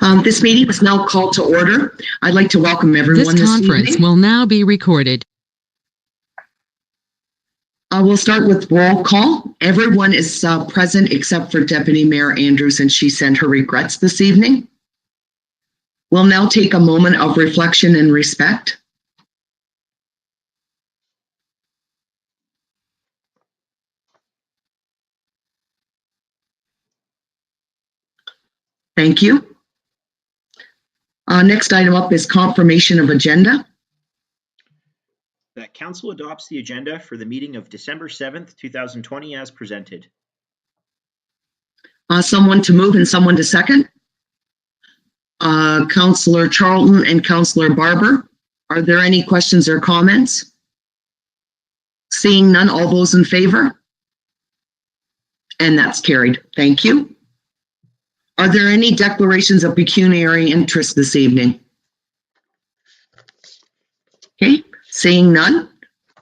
This meeting is now called to order. I'd like to welcome everyone This conference will now be recorded. We'll start with roll call. Everyone is present except for Deputy Mayor Andrews, and she sent her regrets this evening. We'll now take a moment of reflection and respect. Thank you. Next item up is confirmation of agenda. That Council adopts the agenda for the meeting of December 7th, 2020 as presented. Someone to move and someone to second. Councillor Charlton and Councillor Barber. Are there any questions or comments? Seeing none, all those in favor? And that's carried. Thank you. Are there any declarations of pecuniary interest this evening? Okay, seeing none,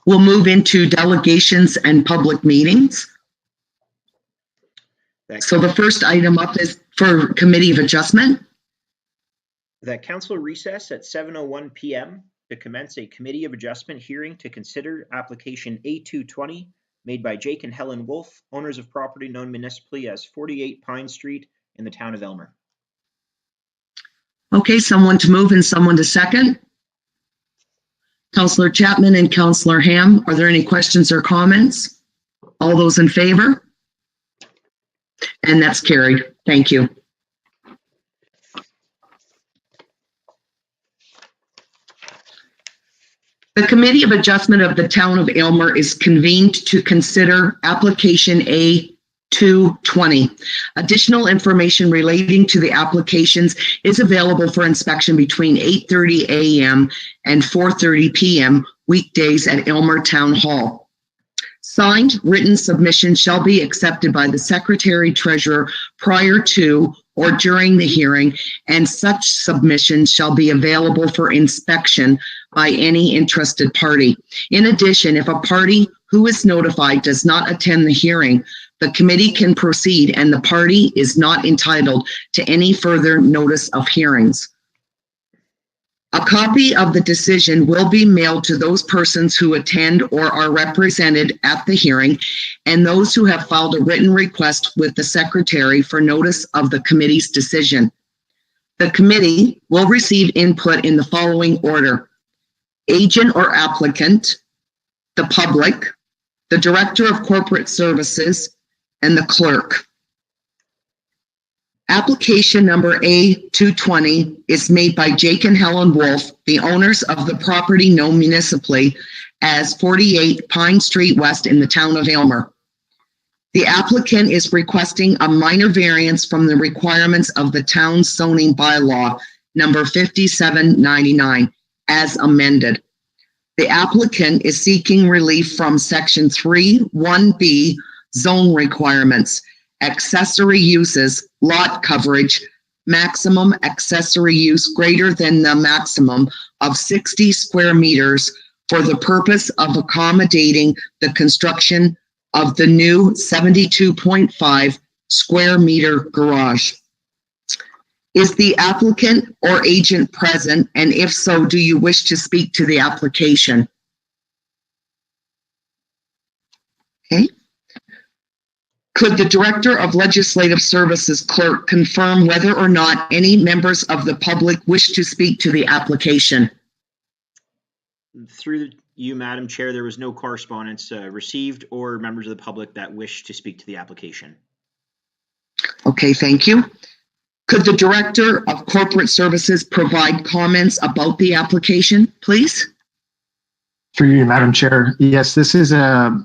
we'll move into delegations and public meetings. So the first item up is for Committee of Adjustment. That Council recess at 7:01 p.m. to commence a Committee of Adjustment hearing to consider application A220 made by Jake and Helen Wolf, owners of property known municipally as 48 Pine Street in the town of Aylmer. Okay, someone to move and someone to second. Councillor Chapman and Councillor Ham, are there any questions or comments? All those in favor? And that's carried. Thank you. The Committee of Adjustment of the Town of Aylmer is convened to consider application A220. Additional information relating to the applications is available for inspection between 8:30 a.m. and 4:30 p.m. weekdays at Aylmer Town Hall. Signed written submissions shall be accepted by the Secretary Treasurer prior to or during the hearing, and such submissions shall be available for inspection by any interested party. In addition, if a party who is notified does not attend the hearing, the committee can proceed and the party is not entitled to any further notice of hearings. A copy of the decision will be mailed to those persons who attend or are represented at the hearing and those who have filed a written request with the Secretary for notice of the committee's decision. The committee will receive input in the following order: agent or applicant, the public, the Director of Corporate Services, and the clerk. Application number A220 is made by Jake and Helen Wolf, the owners of the property known municipally as 48 Pine Street West in the town of Aylmer. The applicant is requesting a minor variance from the requirements of the town's zoning bylaw number 5799 as amended. The applicant is seeking relief from section 3(1)(b) zone requirements, accessory uses, lot coverage, maximum accessory use greater than the maximum of 60 square meters for the purpose of accommodating the construction of the new 72.5 square meter garage. Is the applicant or agent present? And if so, do you wish to speak to the application? Okay. Could the Director of Legislative Services clerk confirm whether or not any members of the public wish to speak to the application? Through you, Madam Chair, there was no correspondence received or members of the public that wish to speak to the application. Okay, thank you. Could the Director of Corporate Services provide comments about the application, please? Through you, Madam Chair. Yes, this is a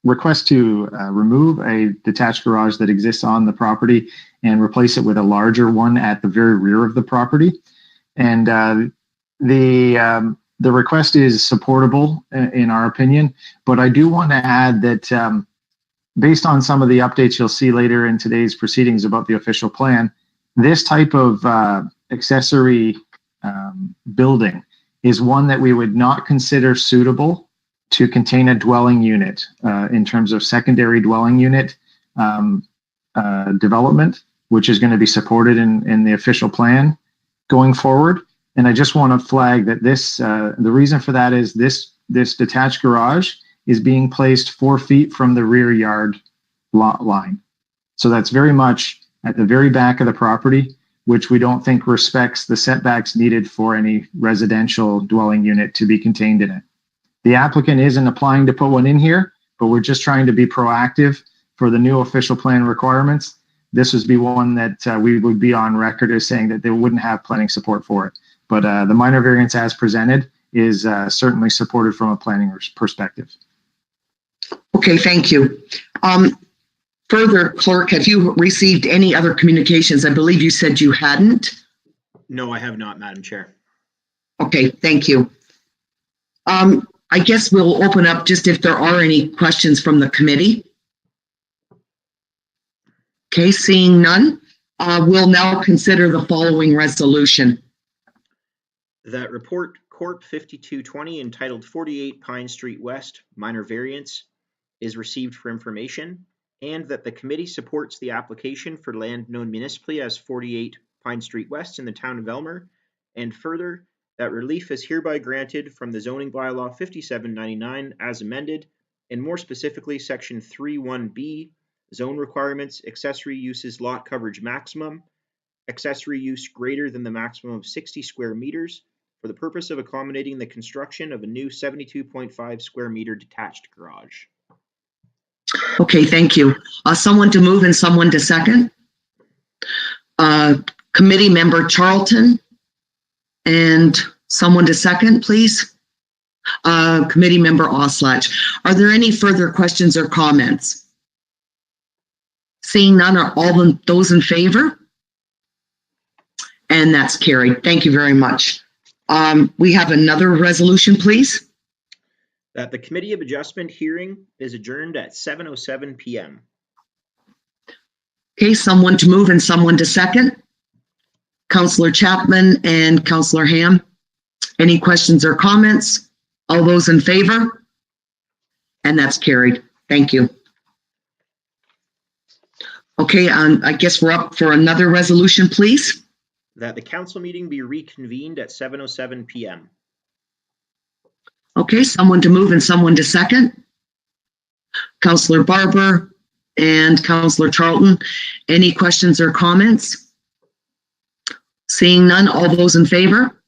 request to remove a detached garage that exists on the property and replace it with a larger one at the very rear of the property. And the request is supportable in our opinion, but I do want to add that based on some of the updates you'll see later in today's proceedings about the official plan, this type of accessory building is one that we would not consider suitable to contain a dwelling unit in terms of secondary dwelling unit development. which is going to be supported in the official plan going forward. And I just want to flag that the reason for that is this detached garage is being placed 4 feet from the rear yard lot line. So that's very much at the very back of the property, which we don't think respects the setbacks needed for any residential dwelling unit to be contained in it. The applicant isn't applying to put one in here, but we're just trying to be proactive for the new official plan requirements. This would be one that we would be on record as saying that they wouldn't have planning support for it. But the minor variance as presented is certainly supported from a planning perspective. Okay, thank you. Further, Clerk, have you received any other communications? I believe you said you hadn't. No, I have not, Madam Chair. Okay, thank you. I guess we'll open up just if there are any questions from the committee. Okay, seeing none, we'll now consider the following resolution. That report CORP 5220 entitled 48 Pine Street West minor variance is received for information, and that the committee supports the application for land known municipally as 48 Pine Street West in the town of Elmer, and further, that relief is hereby granted from the zoning bylaw 5799 as amended, and more specifically section 3.1b, zone requirements, accessory uses lot coverage maximum, accessory use greater than the maximum of 60 square meters for the purpose of accommodating the construction of a new 72.5 square meter detached garage. Okay, thank you. Someone to move and someone to second. Committee member Charlton and someone to second, please. Committee member Oslach. Are there any further questions or comments? Seeing none, are all those in favor? And that's carried. Thank you very much. We have another resolution, please. That the Committee of Adjustment hearing is adjourned at 7:07 p.m. Okay, someone to move and someone to second. Councillor Chapman and Councillor Ham. Any questions or comments? All those in favor? And that's carried. Thank you. Okay, I guess we're up for another resolution, please. That the council meeting be reconvened at 7:07 p.m. Okay, someone to move and someone to second. Councillor Barber and Councillor Charlton. Any questions or comments? Seeing none, all those in favor?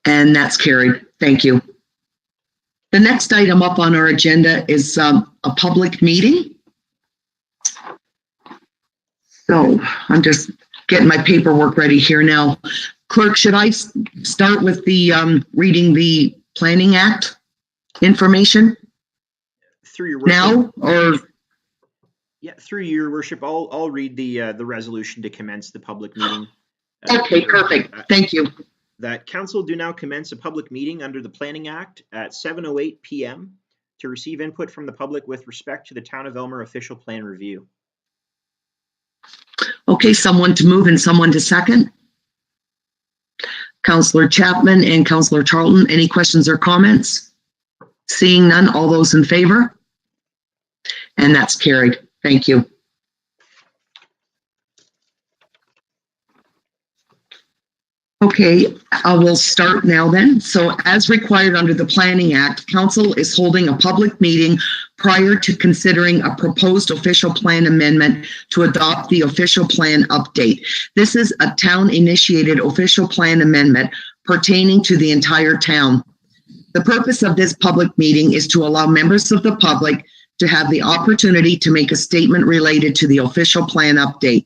And that's carried. Thank you. The next item up on our agenda is a public meeting. So I'm just getting my paperwork ready here now. Clerk, should I start with the reading the Planning Act information? Through your worship. Now, or? Yeah, through your worship, I'll read the resolution to commence the public meeting. Okay, perfect. Thank you. That council do now commence a public meeting under the Planning Act at 7:08 p.m. to receive input from the public with respect to the Town of Elmer official plan review. Okay, someone to move and someone to second. Councillor Chapman and Councillor Charlton, any questions or comments? Seeing none, all those in favor? And that's carried. Thank you. Okay, I will start now then. So as required under the Planning Act, Council is holding a public meeting prior to considering a proposed official plan amendment to adopt the official plan update. This is a town-initiated official plan amendment pertaining to the entire town. The purpose of this public meeting is to allow members of the public to have the opportunity to make a statement related to the official plan update.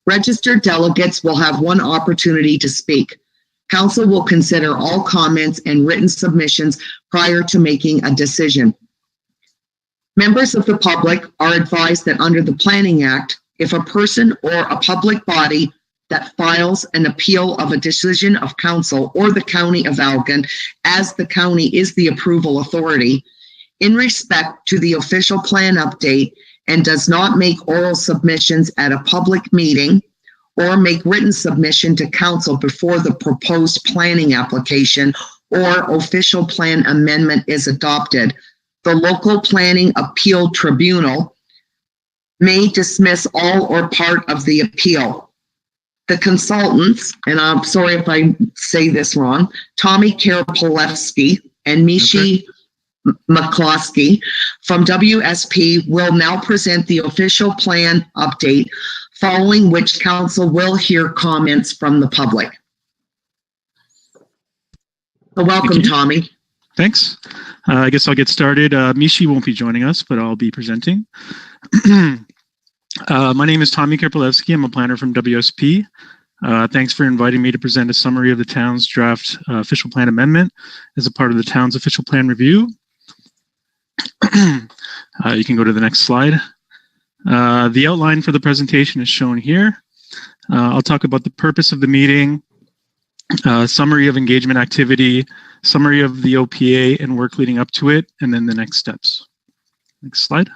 Registered delegates will have one opportunity to speak. Council will consider all comments and written submissions prior to making a decision. Members of the public are advised that under the Planning Act, if a person or a public body that files an appeal of a decision of council or the County of Elgin, as the county is the approval authority, in respect to the official plan update, and does not make oral submissions at a public meeting or make written submission to council before the proposed planning application or official plan amendment is adopted, the local planning appeal tribunal may dismiss all or part of the appeal. The consultants, and I'm sorry if I say this wrong, Tommy Karapolevsky and Mishi McCloskey from WSP will now present the official plan update, following which council will hear comments from the public. So welcome, Tommy. Thanks. I guess I'll get started. Mishi won't be joining us, but I'll be presenting. My name is Tommy Karapolevsky. I'm a planner from WSP. Thanks for inviting me to present a summary of the town's draft official plan amendment as a part of the town's official plan review. You can go to the next slide. The outline for the presentation is shown here. I'll talk about the purpose of the meeting, summary of engagement activity, summary of the OPA and work leading up to it, and then the next steps. Next slide.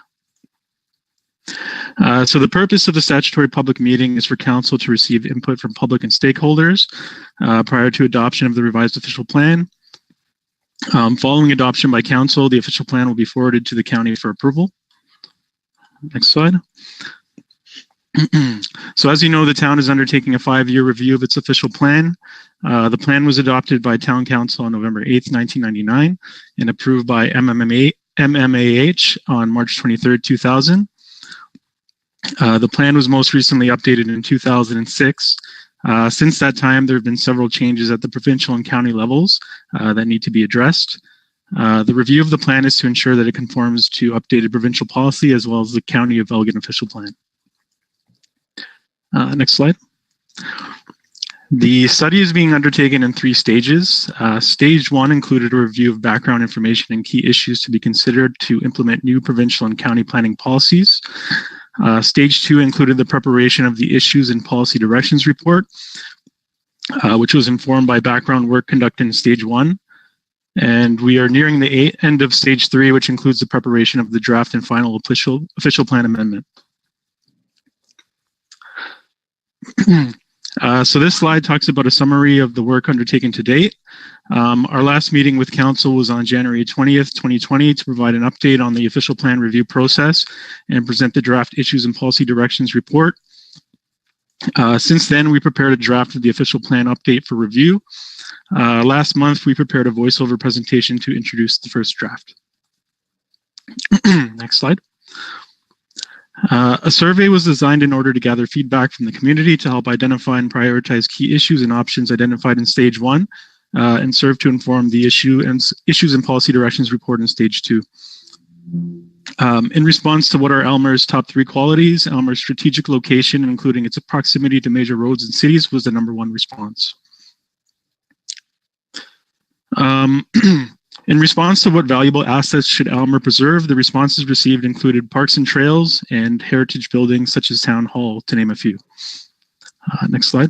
So the purpose of the statutory public meeting is for council to receive input from public and stakeholders prior to adoption of the revised official plan. Following adoption by council, the official plan will be forwarded to the county for approval. Next slide. So as you know, the town is undertaking a 5-year review of its official plan. The plan was adopted by town council on November 8th, 1999 and approved by MMAH on March 23rd, 2000. The plan was most recently updated in 2006. Since that time, there have been several changes at the provincial and county levels that need to be addressed. The review of the plan is to ensure that it conforms to updated provincial policy as well as the County of Elgin official plan. Next slide. The study is being undertaken in 3 stages. Stage 1 included a review of background information and key issues to be considered to implement new provincial and county planning policies. Stage 2 included the preparation of the issues and policy directions report, which was informed by background work conducted in stage 1. And we are nearing the end of stage 3, which includes the preparation of the draft and final official plan amendment. So this slide talks about a summary of the work undertaken to date. Our last meeting with council was on January 20th, 2020 to provide an update on the official plan review process and present the draft issues and policy directions report. Since then, we prepared a draft of the official plan update for review. Last month, we prepared a voiceover presentation to introduce the first draft. Next slide. A survey was designed in order to gather feedback from the community to help identify and prioritize key issues and options identified in stage 1 and serve to inform the issues and policy directions report in stage 2. In response to what are Aylmer's top 3 qualities, Aylmer's strategic location, including its proximity to major roads and cities, was the #1 response. In response to what valuable assets should Aylmer preserve, the responses received included parks and trails and heritage buildings such as Town Hall, to name a few. Next slide.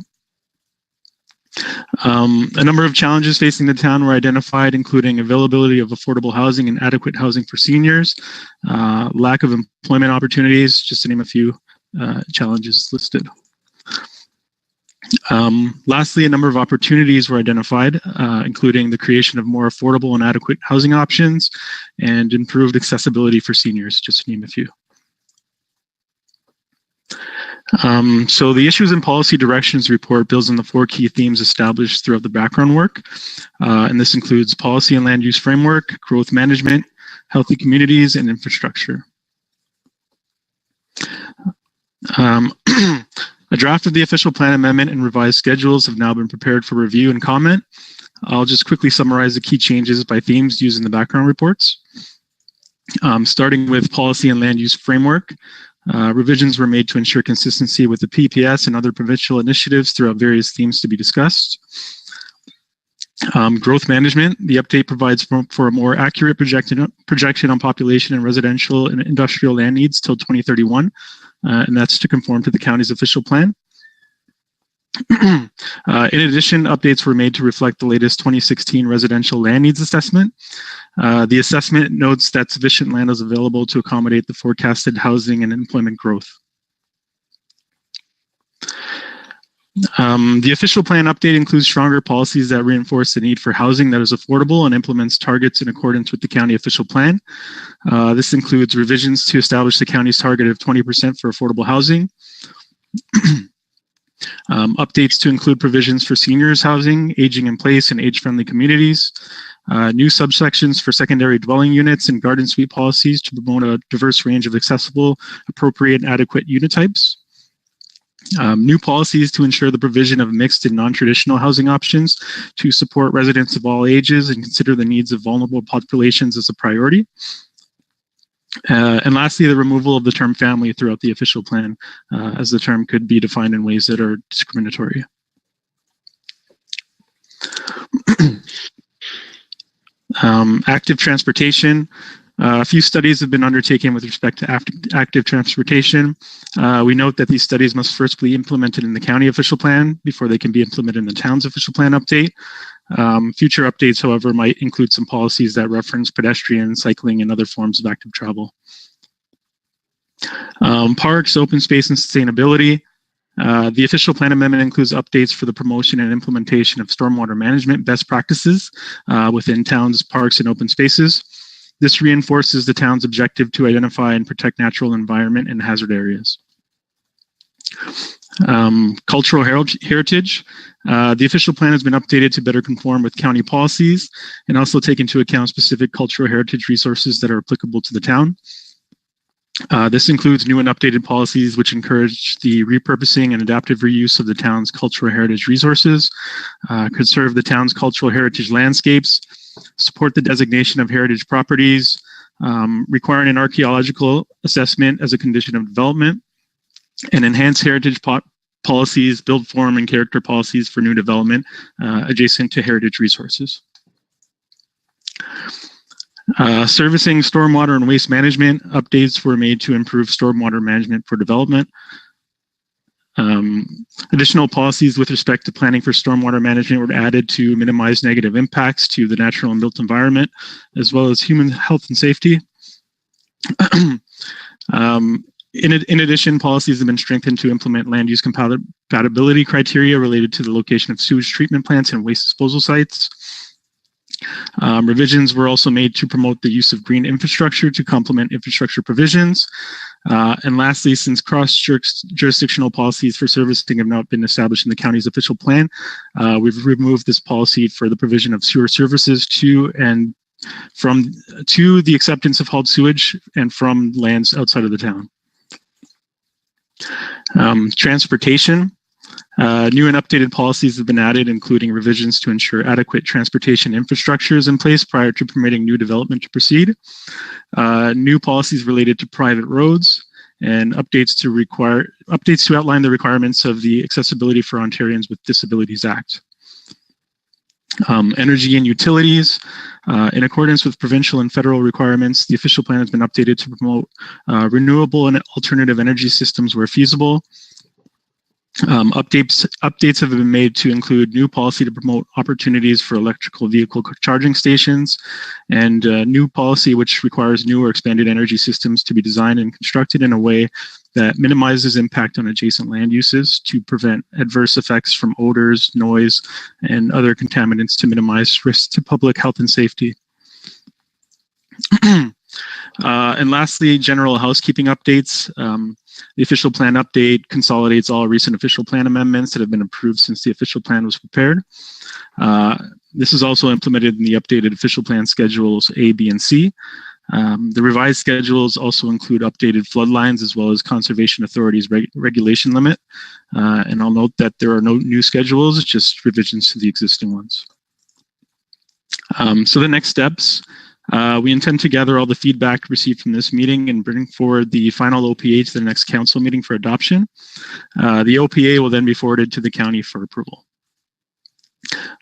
A number of challenges facing the town were identified, including availability of affordable housing and adequate housing for seniors, lack of employment opportunities, just to name a few challenges listed. Lastly, a number of opportunities were identified, including the creation of more affordable and adequate housing options and improved accessibility for seniors, just to name a few. So the issues and policy directions report builds on the 4 key themes established throughout the background work. And this includes policy and land use framework, growth management, healthy communities, and infrastructure. A draft of the official plan amendment and revised schedules have now been prepared for review and comment. I'll just quickly summarize the key changes by themes used in the background reports. Starting with policy and land use framework, revisions were made to ensure consistency with the PPS and other provincial initiatives throughout various themes to be discussed. Growth management, the update provides for a more accurate projection on population and residential and industrial land needs till 2031. And that's to conform to the county's official plan. In addition, updates were made to reflect the latest 2016 residential land needs assessment. The assessment notes that sufficient land is available to accommodate the forecasted housing and employment growth. The official plan update includes stronger policies that reinforce the need for housing that is affordable and implements targets in accordance with the county official plan. This includes revisions to establish the county's target of 20% for affordable housing, updates to include provisions for seniors housing, aging in place, and age-friendly communities, new subsections for secondary dwelling units and garden suite policies to promote a diverse range of accessible, appropriate, and adequate unit types. New policies to ensure the provision of mixed and non-traditional housing options to support residents of all ages and consider the needs of vulnerable populations as a priority. And lastly, the removal of the term family throughout the official plan, as the term could be defined in ways that are discriminatory. Active transportation. A few studies have been undertaken with respect to active transportation. We note that these studies must first be implemented in the county official plan before they can be implemented in the town's official plan update. Future updates, however, might include some policies that reference pedestrian, cycling, and other forms of active travel. Parks, open space, and sustainability. The official plan amendment includes updates for the promotion and implementation of stormwater management best practices within towns, parks, and open spaces. This reinforces the town's objective to identify and protect natural environment and hazard areas. Cultural heritage. The official plan has been updated to better conform with county policies and also take into account specific cultural heritage resources that are applicable to the town. This includes new and updated policies which encourage the repurposing and adaptive reuse of the town's cultural heritage resources, conserve the town's cultural heritage landscapes, support the designation of heritage properties, requiring an archaeological assessment as a condition of development, and enhance heritage policies, build form and character policies for new development adjacent to heritage resources. Servicing stormwater and waste management, updates were made to improve stormwater management for development. Additional policies with respect to planning for stormwater management were added to minimize negative impacts to the natural and built environment, as well as human health and safety. In addition, policies have been strengthened to implement land use compatibility criteria related to the location of sewage treatment plants and waste disposal sites. Revisions were also made to promote the use of green infrastructure to complement infrastructure provisions. And lastly, since cross-jurisdictional policies for servicing have not been established in the county's official plan, we've removed this policy for the provision of sewer services to the acceptance of hauled sewage and from lands outside of the town. Transportation. New and updated policies have been added, including revisions to ensure adequate transportation infrastructure is in place prior to permitting new development to proceed. New policies related to private roads and updates to outline the requirements of the Accessibility for Ontarians with Disabilities Act. Energy and utilities. In accordance with provincial and federal requirements, the official plan has been updated to promote renewable and alternative energy systems where feasible. Updates have been made to include new policy to promote opportunities for electrical vehicle charging stations, and new policy which requires new or expanded energy systems to be designed and constructed in a way that minimizes impact on adjacent land uses to prevent adverse effects from odors, noise, and other contaminants to minimize risks to public health and safety. And lastly, general housekeeping updates. The official plan update consolidates all recent official plan amendments that have been approved since the official plan was prepared. This is also implemented in the updated official plan schedules A, B, and C. The revised schedules also include updated flood lines as well as Conservation Authority's regulation limit. And I'll note that there are no new schedules, just revisions to the existing ones. So the next steps. We intend to gather all the feedback received from this meeting and bring forward the final OPA to the next council meeting for adoption. The OPA will then be forwarded to the county for approval.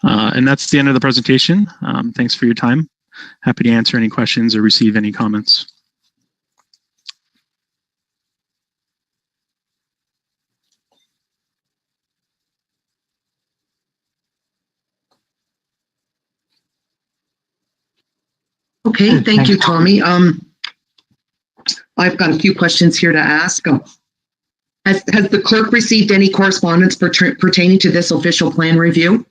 And that's the end of the presentation. Thanks for your time. Happy to answer any questions or receive any comments. Okay, thank you, Tommy. I've got a few questions here to ask. Has the clerk received any correspondence pertaining to this official plan review?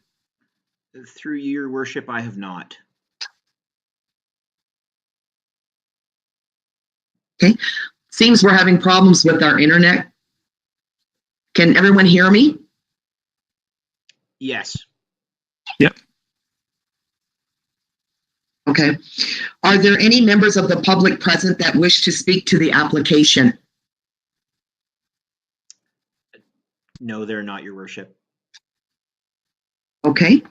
Through your worship, I have not. Okay. Seems we're having problems with our internet. Can everyone hear me? Yes. Yep. Okay. Are there any members of the public present that wish to speak to the application? No, they're not, your worship. Okay.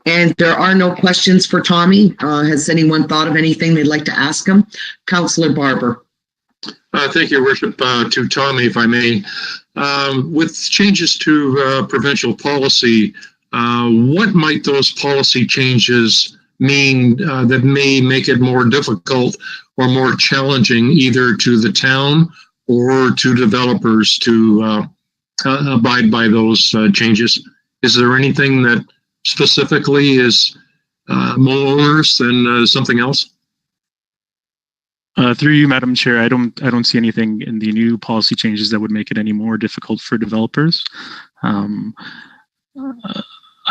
And there are no questions for Tommy. Has anyone thought of anything they'd like to ask him? Councillor Barber. Thank you, Worship. To Tommy, if I may. With changes to provincial policy, what might those policy changes mean that may make it more difficult or more challenging either to the town or to developers to abide by those changes? Is there anything that specifically is more onerous than something else? Through you, Madam Chair, I don't see anything in the new policy changes that would make it any more difficult for developers. I'm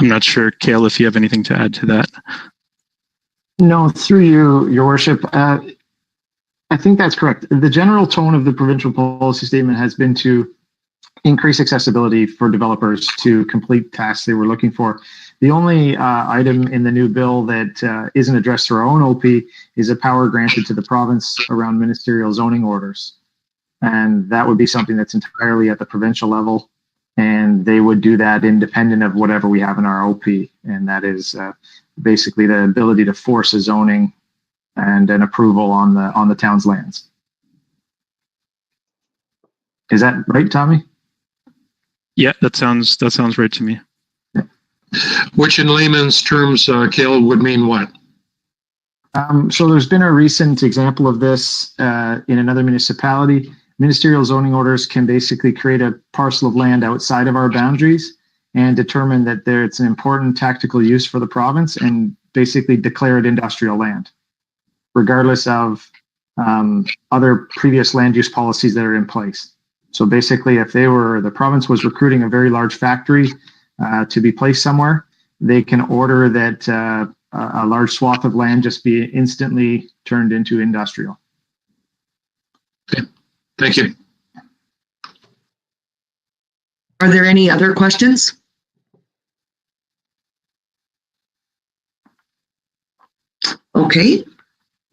not sure, Cale, if you have anything to add to that. No, through you, Your Worship. I think that's correct. The general tone of the provincial policy statement has been to increase accessibility for developers to complete tasks they were looking for. The only item in the new bill that isn't addressed through our own OP is a power granted to the province around ministerial zoning orders. And that would be something that's entirely at the provincial level. And they would do that independent of whatever we have in our OP. And that is basically the ability to force a zoning and an approval on the town's lands. Is that right, Tommy? Yeah, that sounds right to me. Which in layman's terms, Cale, would mean what? So there's been a recent example of this in another municipality. Ministerial zoning orders can basically create a parcel of land outside of our boundaries and determine that it's an important tactical use for the province and basically declare it industrial land, regardless of other previous land use policies that are in place. So basically, if the province was recruiting a very large factory to be placed somewhere, they can order that a large swath of land just be instantly turned into industrial. Okay, thank you. Are there any other questions? Okay.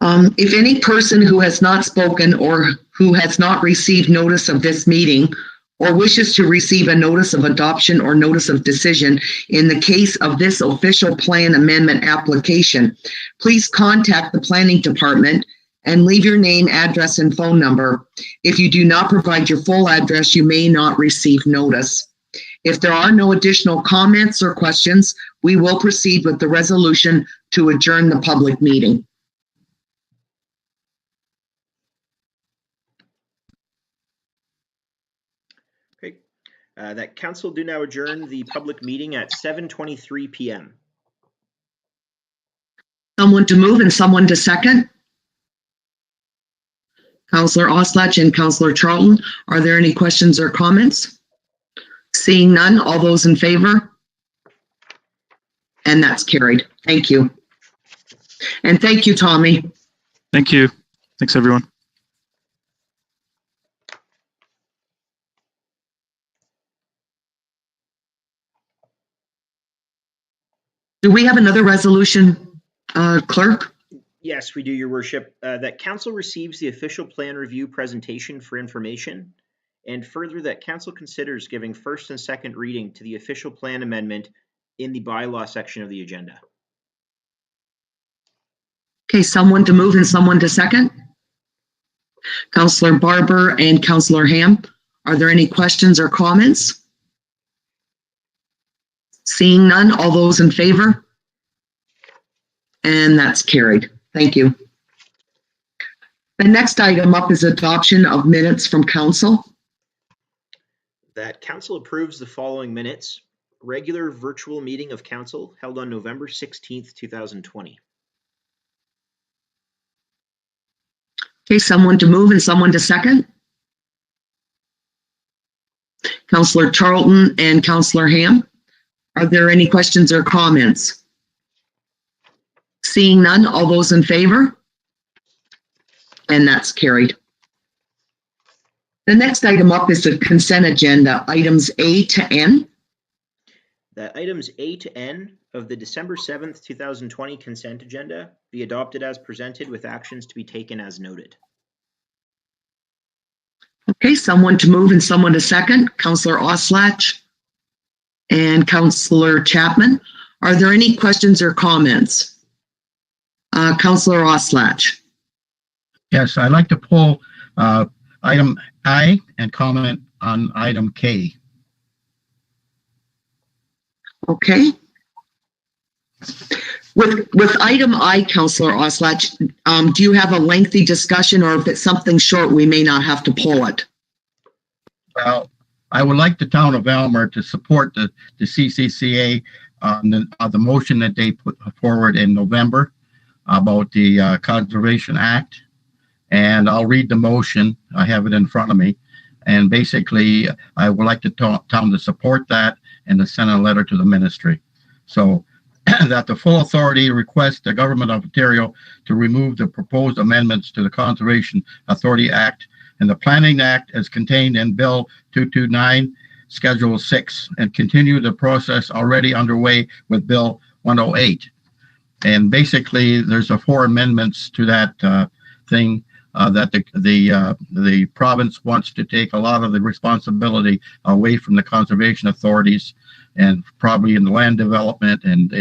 If any person who has not spoken or who has not received notice of this meeting or wishes to receive a notice of adoption or notice of decision in the case of this official plan amendment application, please contact the planning department and leave your name, address, and phone number. If you do not provide your full address, you may not receive notice. If there are no additional comments or questions, we will proceed with the resolution to adjourn the public meeting. Okay. That council do now adjourn the public meeting at 7:23 p.m. Someone to move and someone to second? Councillor Oslach and Councillor Charlton, are there any questions or comments? Seeing none, all those in favor? And that's carried. Thank you. And thank you, Tommy. Thank you. Thanks, everyone. Do we have another resolution, clerk? Yes, we do, your worship. That council receives the official plan review presentation for information, and further that council considers giving first and second reading to the official plan amendment in the bylaw section of the agenda. Okay, someone to move and someone to second? Councillor Barber and Councillor Ham, are there any questions or comments? Seeing none, all those in favor? And that's carried. Thank you. The next item up is adoption of minutes from council. That council approves the following minutes. Regular virtual meeting of council held on November 16th, 2020. Okay, someone to move and someone to second? Councillor Charlton and Councillor Ham. Are there any questions or comments? Seeing none, all those in favor? And that's carried. The next item up is the consent agenda, items A to N. That items A to N of the December 7th, 2020 consent agenda be adopted as presented with actions to be taken as noted. Okay, someone to move and someone to second. Councillor Oslach and Councillor Chapman. Are there any questions or comments? Councillor Oslach. Yes, I'd like to pull item I and comment on item K. Okay. With item I, Councillor Oslach, do you have a lengthy discussion, or if it's something short, we may not have to pull it? Well, I would like the town of Aylmer to support the CCCA on the motion that they put forward in November about the Conservation Act. And I'll read the motion. I have it in front of me. And basically, I would like the town to support that and to send a letter to the ministry. So that the full authority requests the Government of Ontario to remove the proposed amendments to the Conservation Authority Act and the Planning Act as contained in Bill 229, Schedule 6, and continue the process already underway with Bill 108. And basically, there's 4 amendments to that thing. That the province wants to take a lot of the responsibility away from the conservation authorities, and probably in the land development and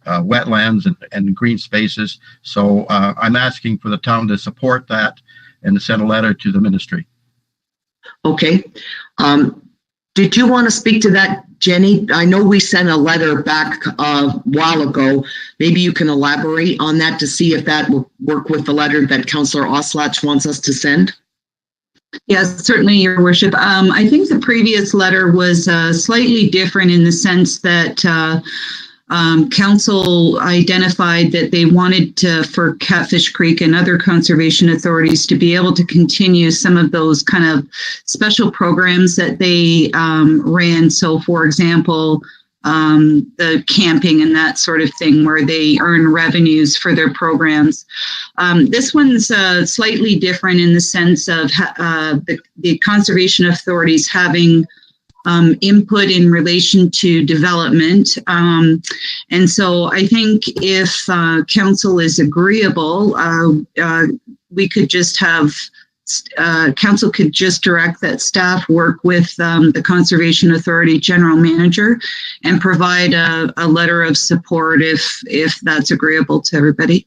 wetlands and green spaces. So I'm asking for the town to support that and to send a letter to the ministry. Okay. Did you want to speak to that, Jenny? I know we sent a letter back a while ago. Maybe you can elaborate on that to see if that will work with the letter that Councillor Oslach wants us to send. Yes, certainly, Your Worship. I think the previous letter was slightly different in the sense that Council identified that they wanted for Catfish Creek and other conservation authorities to be able to continue some of those kind of special programs that they ran. So, for example, the camping and that sort of thing, where they earn revenues for their programs. This one's slightly different in the sense of the conservation authorities having input in relation to development. And so I think if council is agreeable, we could just have council could just direct that staff work with the Conservation Authority General Manager and provide a letter of support if that's agreeable to everybody.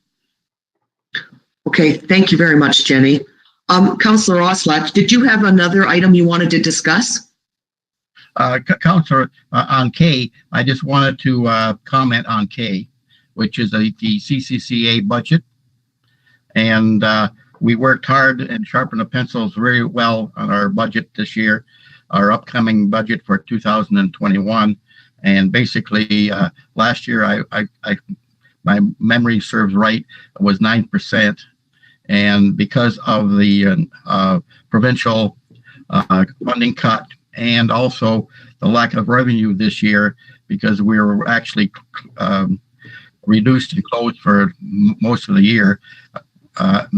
Okay, thank you very much, Jenny. Councillor Oslach, did you have another item you wanted to discuss? Councillor, on K, I just wanted to comment on K, which is the CCCA budget. And we worked hard and sharpened the pencils very well on our budget this year, our upcoming budget for 2021. And basically, last year, my memory serves right, was 9%. And because of the provincial funding cut, and also the lack of revenue this year, because we were actually reduced and closed for most of the year.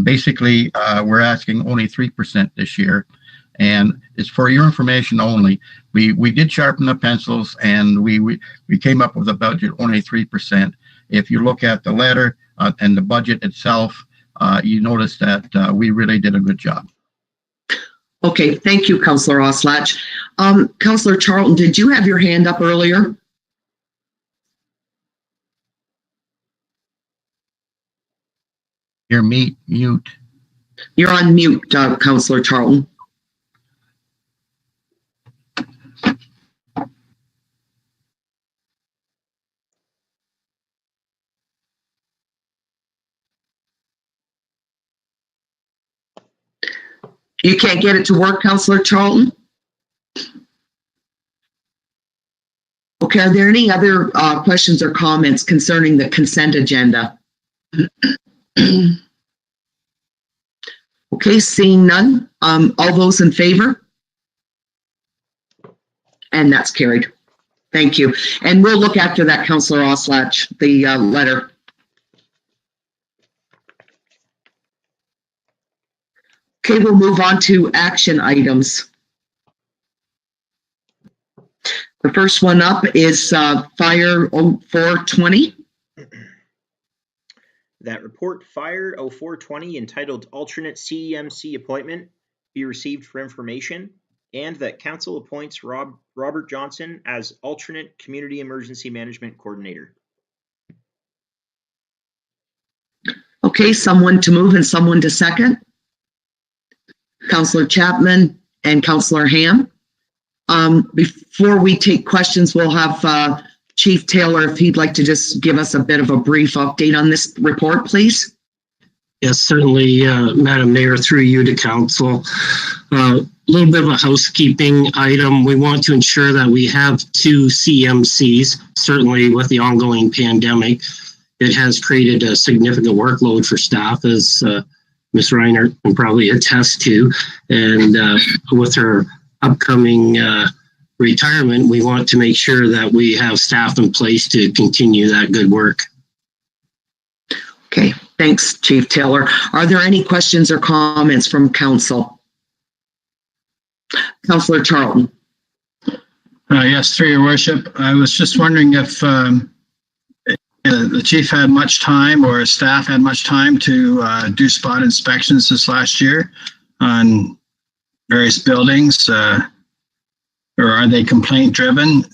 Basically, we're asking only 3% this year, and it's for your information only. We did sharpen the pencils, and we came up with a budget only 3%. If you look at the letter and the budget itself, you notice that we really did a good job. Okay, thank you, Councillor Oslach. Councillor Charlton, did you have your hand up earlier? You're mute. You're on mute, Councillor Charlton. You can't get it to work, Councillor Charlton? Okay, are there any other questions or comments concerning the consent agenda? Okay, seeing none. All those in favor? And that's carried. Thank you. And we'll look after that, Councillor Oslach, the letter. Okay, we'll move on to action items. The first one up is Fire 0420. That report, Fire 0420, entitled Alternate CEMC Appointment, be received for information, and that Council appoints Robert Johnson as Alternate Community Emergency Management Coordinator. Okay, someone to move and someone to second. Councillor Chapman and Councillor Ham. Before we take questions, we'll have Chief Taylor, if he'd like to just give us a bit of a brief update on this report, please. Yes, certainly, Madam Mayor, through you to Council. A little bit of a housekeeping item. We want to ensure that we have 2 CMCs, certainly with the ongoing pandemic. It has created a significant workload for staff, as Ms. Reiner can probably attest to. And with her upcoming retirement, we want to make sure that we have staff in place to continue that good work. Okay, thanks, Chief Taylor. Are there any questions or comments from Council? Councillor Charlton. Yes, through your worship. I was just wondering if the chief had much time or staff had much time to do spot inspections this last year on various buildings, or are they complaint driven?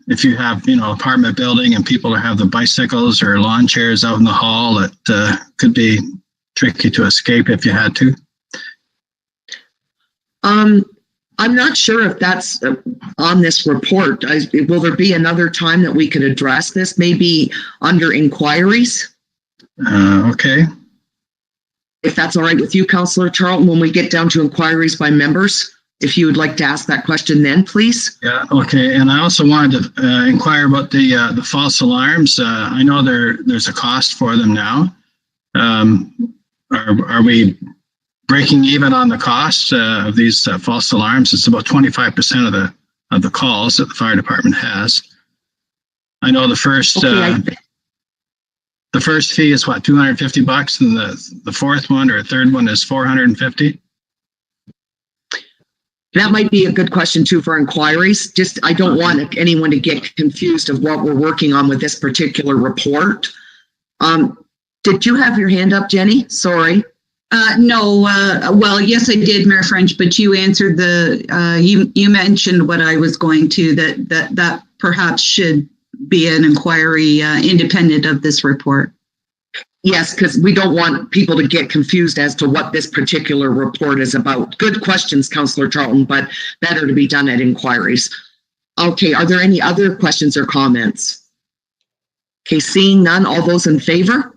If you have, apartment building and people have the bicycles or lawn chairs out in the hall, it could be tricky to escape if you had to. I'm not sure if that's on this report. Will there be another time that we could address this? Maybe under inquiries? Okay. If that's all right with you, Councillor Charlton, when we get down to inquiries by members, if you would like to ask that question then, please. Yeah, okay. And I also wanted to inquire about the false alarms. I know there's a cost for them now. Are we breaking even on the cost of these false alarms? It's about 25% of the calls that the fire department has. I know the first fee is what, $250, and the fourth one or third one is $450. That might be a good question too for inquiries. Just, I don't want anyone to get confused of what we're working on with this particular report. Did you have your hand up, Jenny? Sorry. No, well, yes, I did, Mayor French, but you answered you mentioned what I was going to, that perhaps should be an inquiry independent of this report. Yes, because we don't want people to get confused as to what this particular report is about. Good questions, Councillor Charlton, but better to be done at inquiries. Okay, are there any other questions or comments? Okay, seeing none, all those in favor?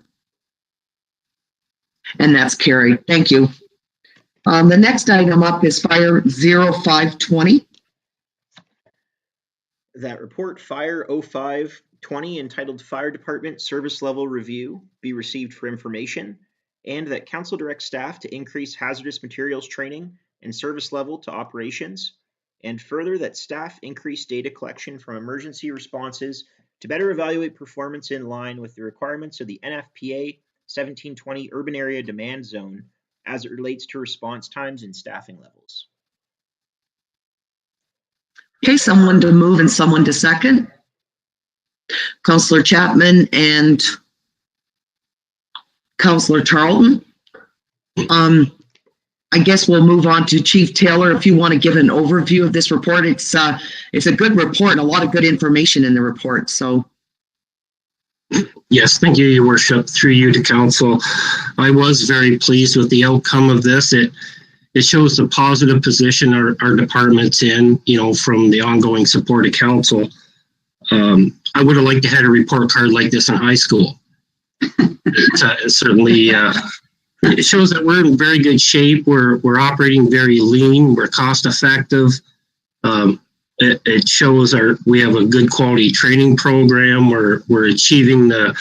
And that's carried. Thank you. The next item up is Fire 0520. That report, Fire 0520, entitled Fire Department Service Level Review, be received for information, and that Council directs staff to increase hazardous materials training and service level to operations, and further that staff increase data collection from emergency responses to better evaluate performance in line with the requirements of the NFPA 1720 Urban Area Demand Zone as it relates to response times and staffing levels. Okay, someone to move and someone to second. Councillor Chapman and Councillor Charlton. I guess we'll move on to Chief Taylor if you want to give an overview of this report. It's a good report and a lot of good information in the report. So. Yes, thank you, Your Worship. Through you to Council, I was very pleased with the outcome of this. It shows the positive position our department's in, from the ongoing support of Council. I would have liked to have a report card like this in high school. It certainly it shows that we're in very good shape. We're operating very lean. We're cost effective. It shows we have a good quality training program. We're achieving the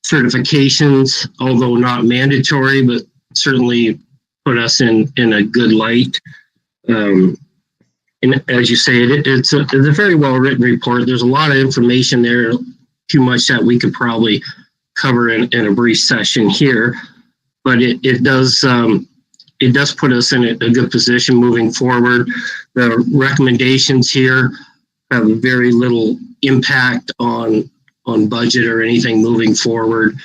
certifications, although not mandatory, but certainly put us in a good light. and as you say, it's a very well written report. There's a lot of information there, too much that we could probably cover in a brief session here, but it does put us in a good position moving forward. The recommendations here have very little impact on budget or anything moving forward.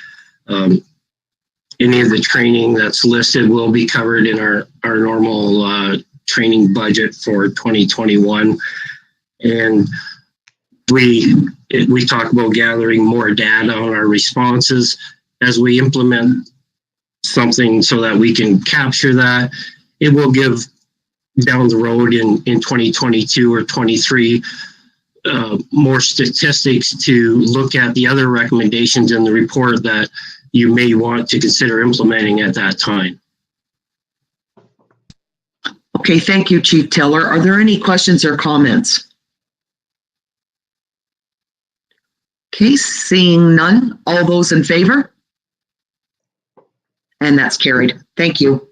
Any of the training that's listed will be covered in our normal training budget for 2021. And we talk about gathering more data on our responses as we implement something so that we can capture that. It will give down the road in 2022 or 23 more statistics to look at the other recommendations in the report that you may want to consider implementing at that time. Okay, thank you, Chief Taylor. Are there any questions or comments? Okay, seeing none. All those in favor? And that's carried. Thank you.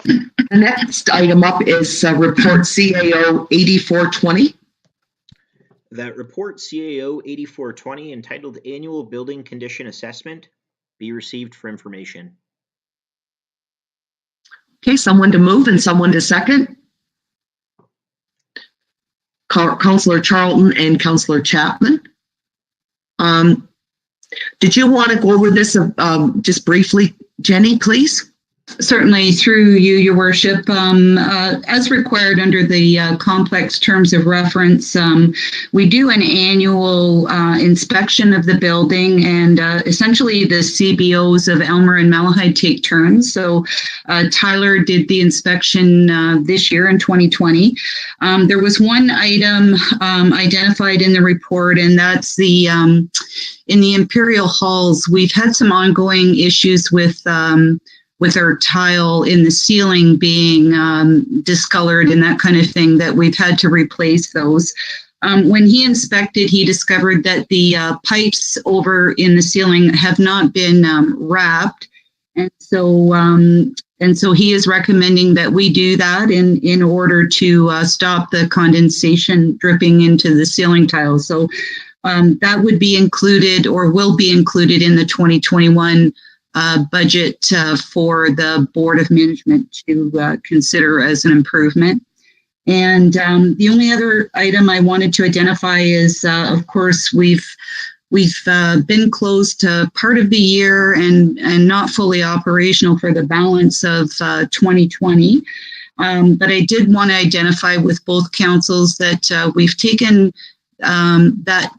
The next item up is report CAO 8420. That report CAO 8420 entitled Annual Building Condition Assessment be received for information. Okay, someone to move and someone to second. Councillor Charlton and Councillor Chapman. Did you want to go over this just briefly, Jenny, please? Certainly, through you, Your Worship. As required under the complex terms of reference, we do an annual inspection of the building, and essentially the CBOs of Elmer and Malahide take turns. So Tyler did the inspection this year in 2020. There was one item identified in the report, and that's the in the Imperial Halls, we've had some ongoing issues with our tile in the ceiling being discolored and that kind of thing, that we've had to replace those. When he inspected, he discovered that the pipes over in the ceiling have not been wrapped. And so he is recommending that we do that in order to stop the condensation dripping into the ceiling tiles. So that would be included or will be included in the 2021 budget for the Board of Management to consider as an improvement. And the only other item I wanted to identify is, of course, we've been closed part of the year and not fully operational for the balance of 2020. But I did want to identify with both councils that we've taken that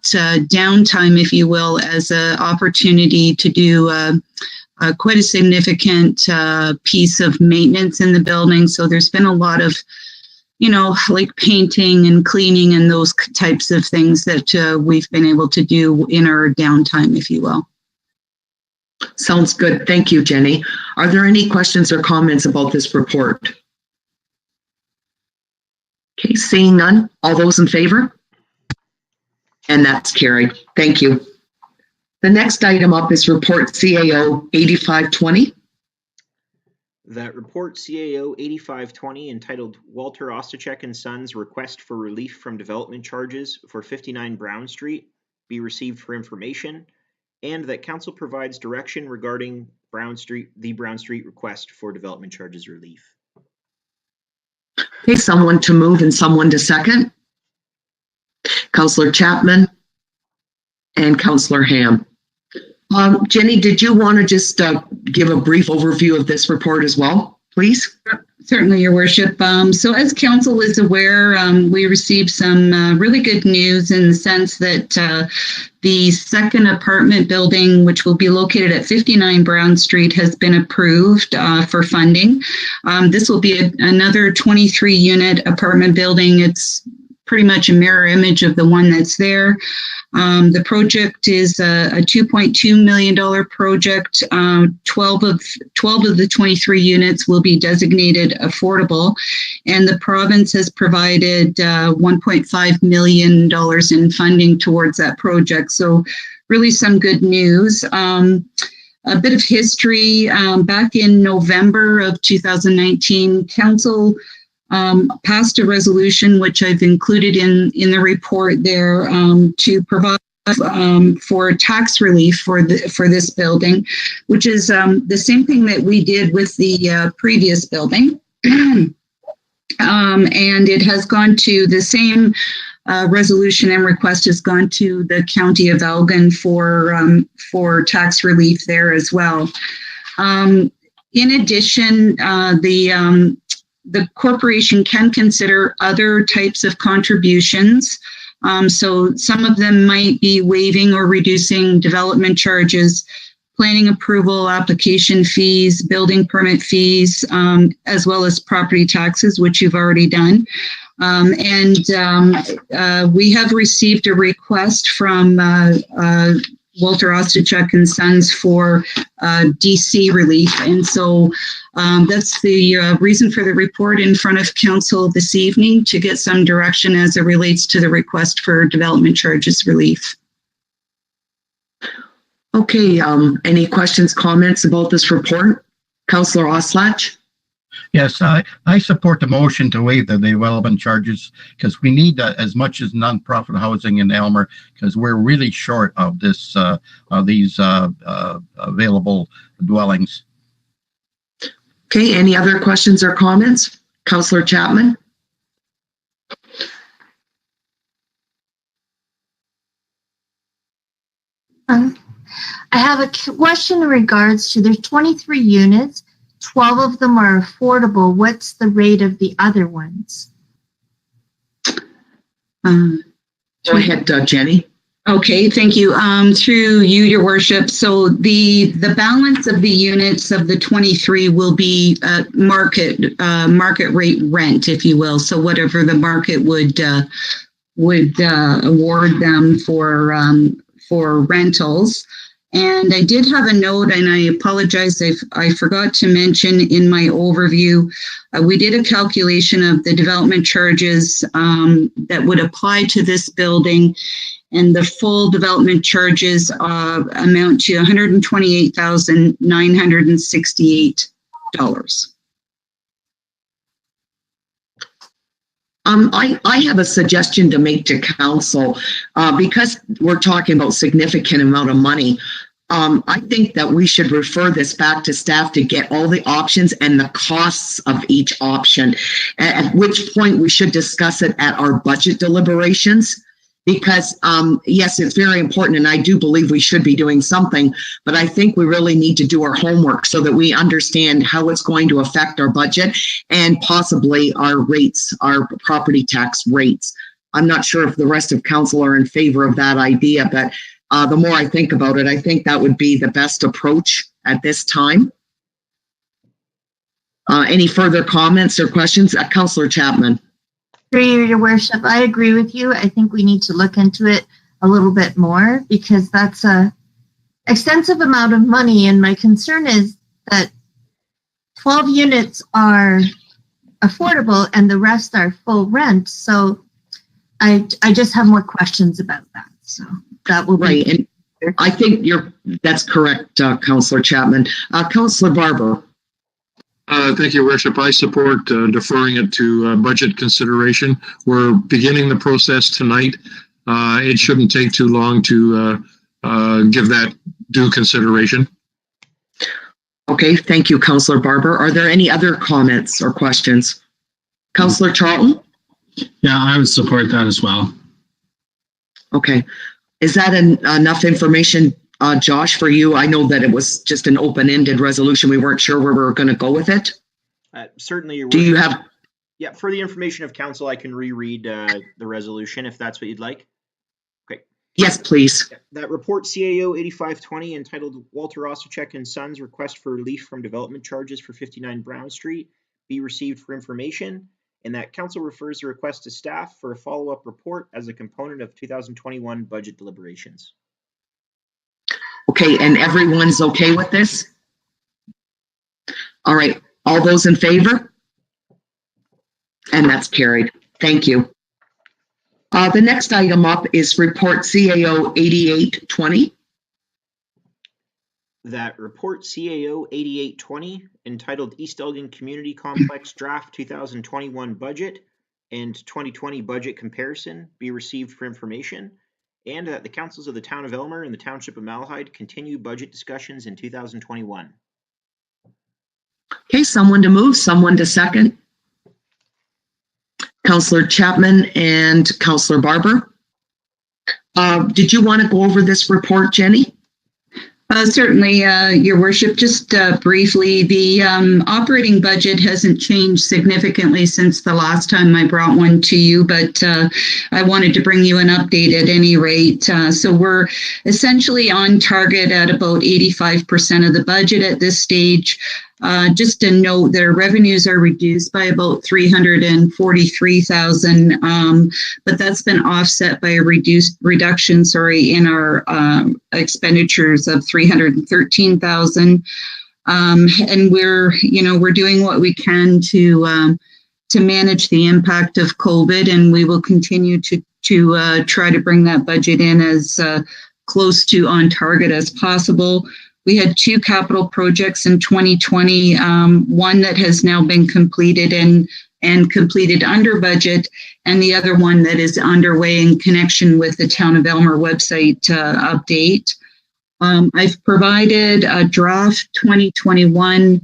downtime, if you will, as an opportunity to do quite a significant piece of maintenance in the building. So there's been a lot of, like painting and cleaning and those types of things that we've been able to do in our downtime, if you will. Sounds good. Thank you, Jenny. Are there any questions or comments about this report? Okay, seeing none. All those in favor? And that's carried. Thank you. The next item up is report CAO 8520. That report CAO 8520 entitled Walter Ostachek and Sons Request for Relief from Development Charges for 59 Brown Street be received for information, and that council provides direction regarding the Brown Street request for development charges relief. Okay, someone to move and someone to second. Councillor Chapman and Councillor Ham. Jenny, did you want to just give a brief overview of this report as well, please? Certainly, Your Worship. So as council is aware, we received some really good news in the sense that the second apartment building, which will be located at 59 Brown Street, has been approved for funding. This will be another 23-unit apartment building. It's pretty much a mirror image of the one that's there. The project is a $2.2 million project. 12 of the 23 units will be designated affordable, and the province has provided $1.5 million in funding towards that project. So really some good news. A bit of history. Back in November of 2019, council passed a resolution, which I've included in the report there, to provide for tax relief for this building, which is the same thing that we did with the previous building. And it has gone to the same resolution and request has gone to the County of Elgin for tax relief there as well. In addition, the corporation can consider other types of contributions. So some of them might be waiving or reducing development charges, planning approval, application fees, building permit fees, as well as property taxes, which you've already done. We have received a request from Walter Ostachuk and Sons for DC relief. And so that's the reason for the report in front of council this evening, to get some direction as it relates to the request for development charges relief. Okay, any questions, comments about this report? Councillor Oslach? Yes, I support the motion to waive the development charges, because we need as much as nonprofit housing in Aylmer, because we're really short of this these available dwellings. Okay, any other questions or comments? Councillor Chapman? I have a question in regards to, there's 23 units. 12 of them are affordable. What's the rate of the other ones? Go ahead, Jenny. Okay, thank you. Through you, Your Worship. So the balance of the units of the 23 will be market rate rent, if you will. So whatever the market would award them for rentals. And I did have a note, and I apologize, I forgot to mention in my overview, we did a calculation of the development charges that would apply to this building, and the full development charges amount to $128,968. I have a suggestion to make to council, because we're talking about significant amount of money. I think that we should refer this back to staff to get all the options and the costs of each option, at which point we should discuss it at our budget deliberations. Because yes, it's very important, and I do believe we should be doing something, but I think we really need to do our homework so that we understand how it's going to affect our budget and possibly our rates, our property tax rates. I'm not sure if the rest of council are in favor of that idea, but the more I think about it, I think that would be the best approach at this time. Any further comments or questions? Councillor Chapman. Your Worship, I agree with you. I think we need to look into it a little bit more, because that's a extensive amount of money. And my concern is that 12 units are affordable and the rest are full rent. So I just have more questions about that. So that will be right. And I think that's correct, Councillor Chapman. Councillor Barber. Thank you, Worship. I support deferring it to budget consideration. We're beginning the process tonight. It shouldn't take too long to give that due consideration. Okay, thank you, Councillor Barber. Are there any other comments or questions? Councillor Charlton? Yeah, I would support that as well. Okay. Is that enough information, Josh, for you? I know that it was just an open-ended resolution. We weren't sure where we were going to go with it. Certainly. Do you have? Yeah, for the information of council, I can reread the resolution if that's what you'd like. Okay. Yes, please. That report CAO 8520 entitled Walter Ostachuk and Sons Request for Relief from Development Charges for 59 Brown Street be received for information, and that council refers the request to staff for a follow-up report as a component of 2021 budget deliberations. Okay, and everyone's okay with this? All right, all those in favor? And that's carried. Thank you. The next item up is report CAO 8820. That report CAO 8820 entitled East Elgin Community Complex Draft 2021 Budget and 2020 Budget Comparison be received for information, and that the councils of the town of Elmer and the township of Malahide continue budget discussions in 2021. Okay, someone to move, someone to second. Councillor Chapman and Councillor Barber. Did you want to go over this report, Jenny? Certainly, Your Worship. Just briefly, the operating budget hasn't changed significantly since the last time I brought one to you, but I wanted to bring you an update at any rate. So we're essentially on target at about 85% of the budget at this stage. Just to note, their revenues are reduced by about $343,000, but that's been offset by a reduction in our expenditures of $313,000. And we're doing what we can to manage the impact of COVID, and we will continue to try to bring that budget in as close to on target as possible. We had 2 capital projects in 2020, one that has now been completed and completed under budget, and the other one that is underway in connection with the Town of Elmer website update. I've provided a draft 2021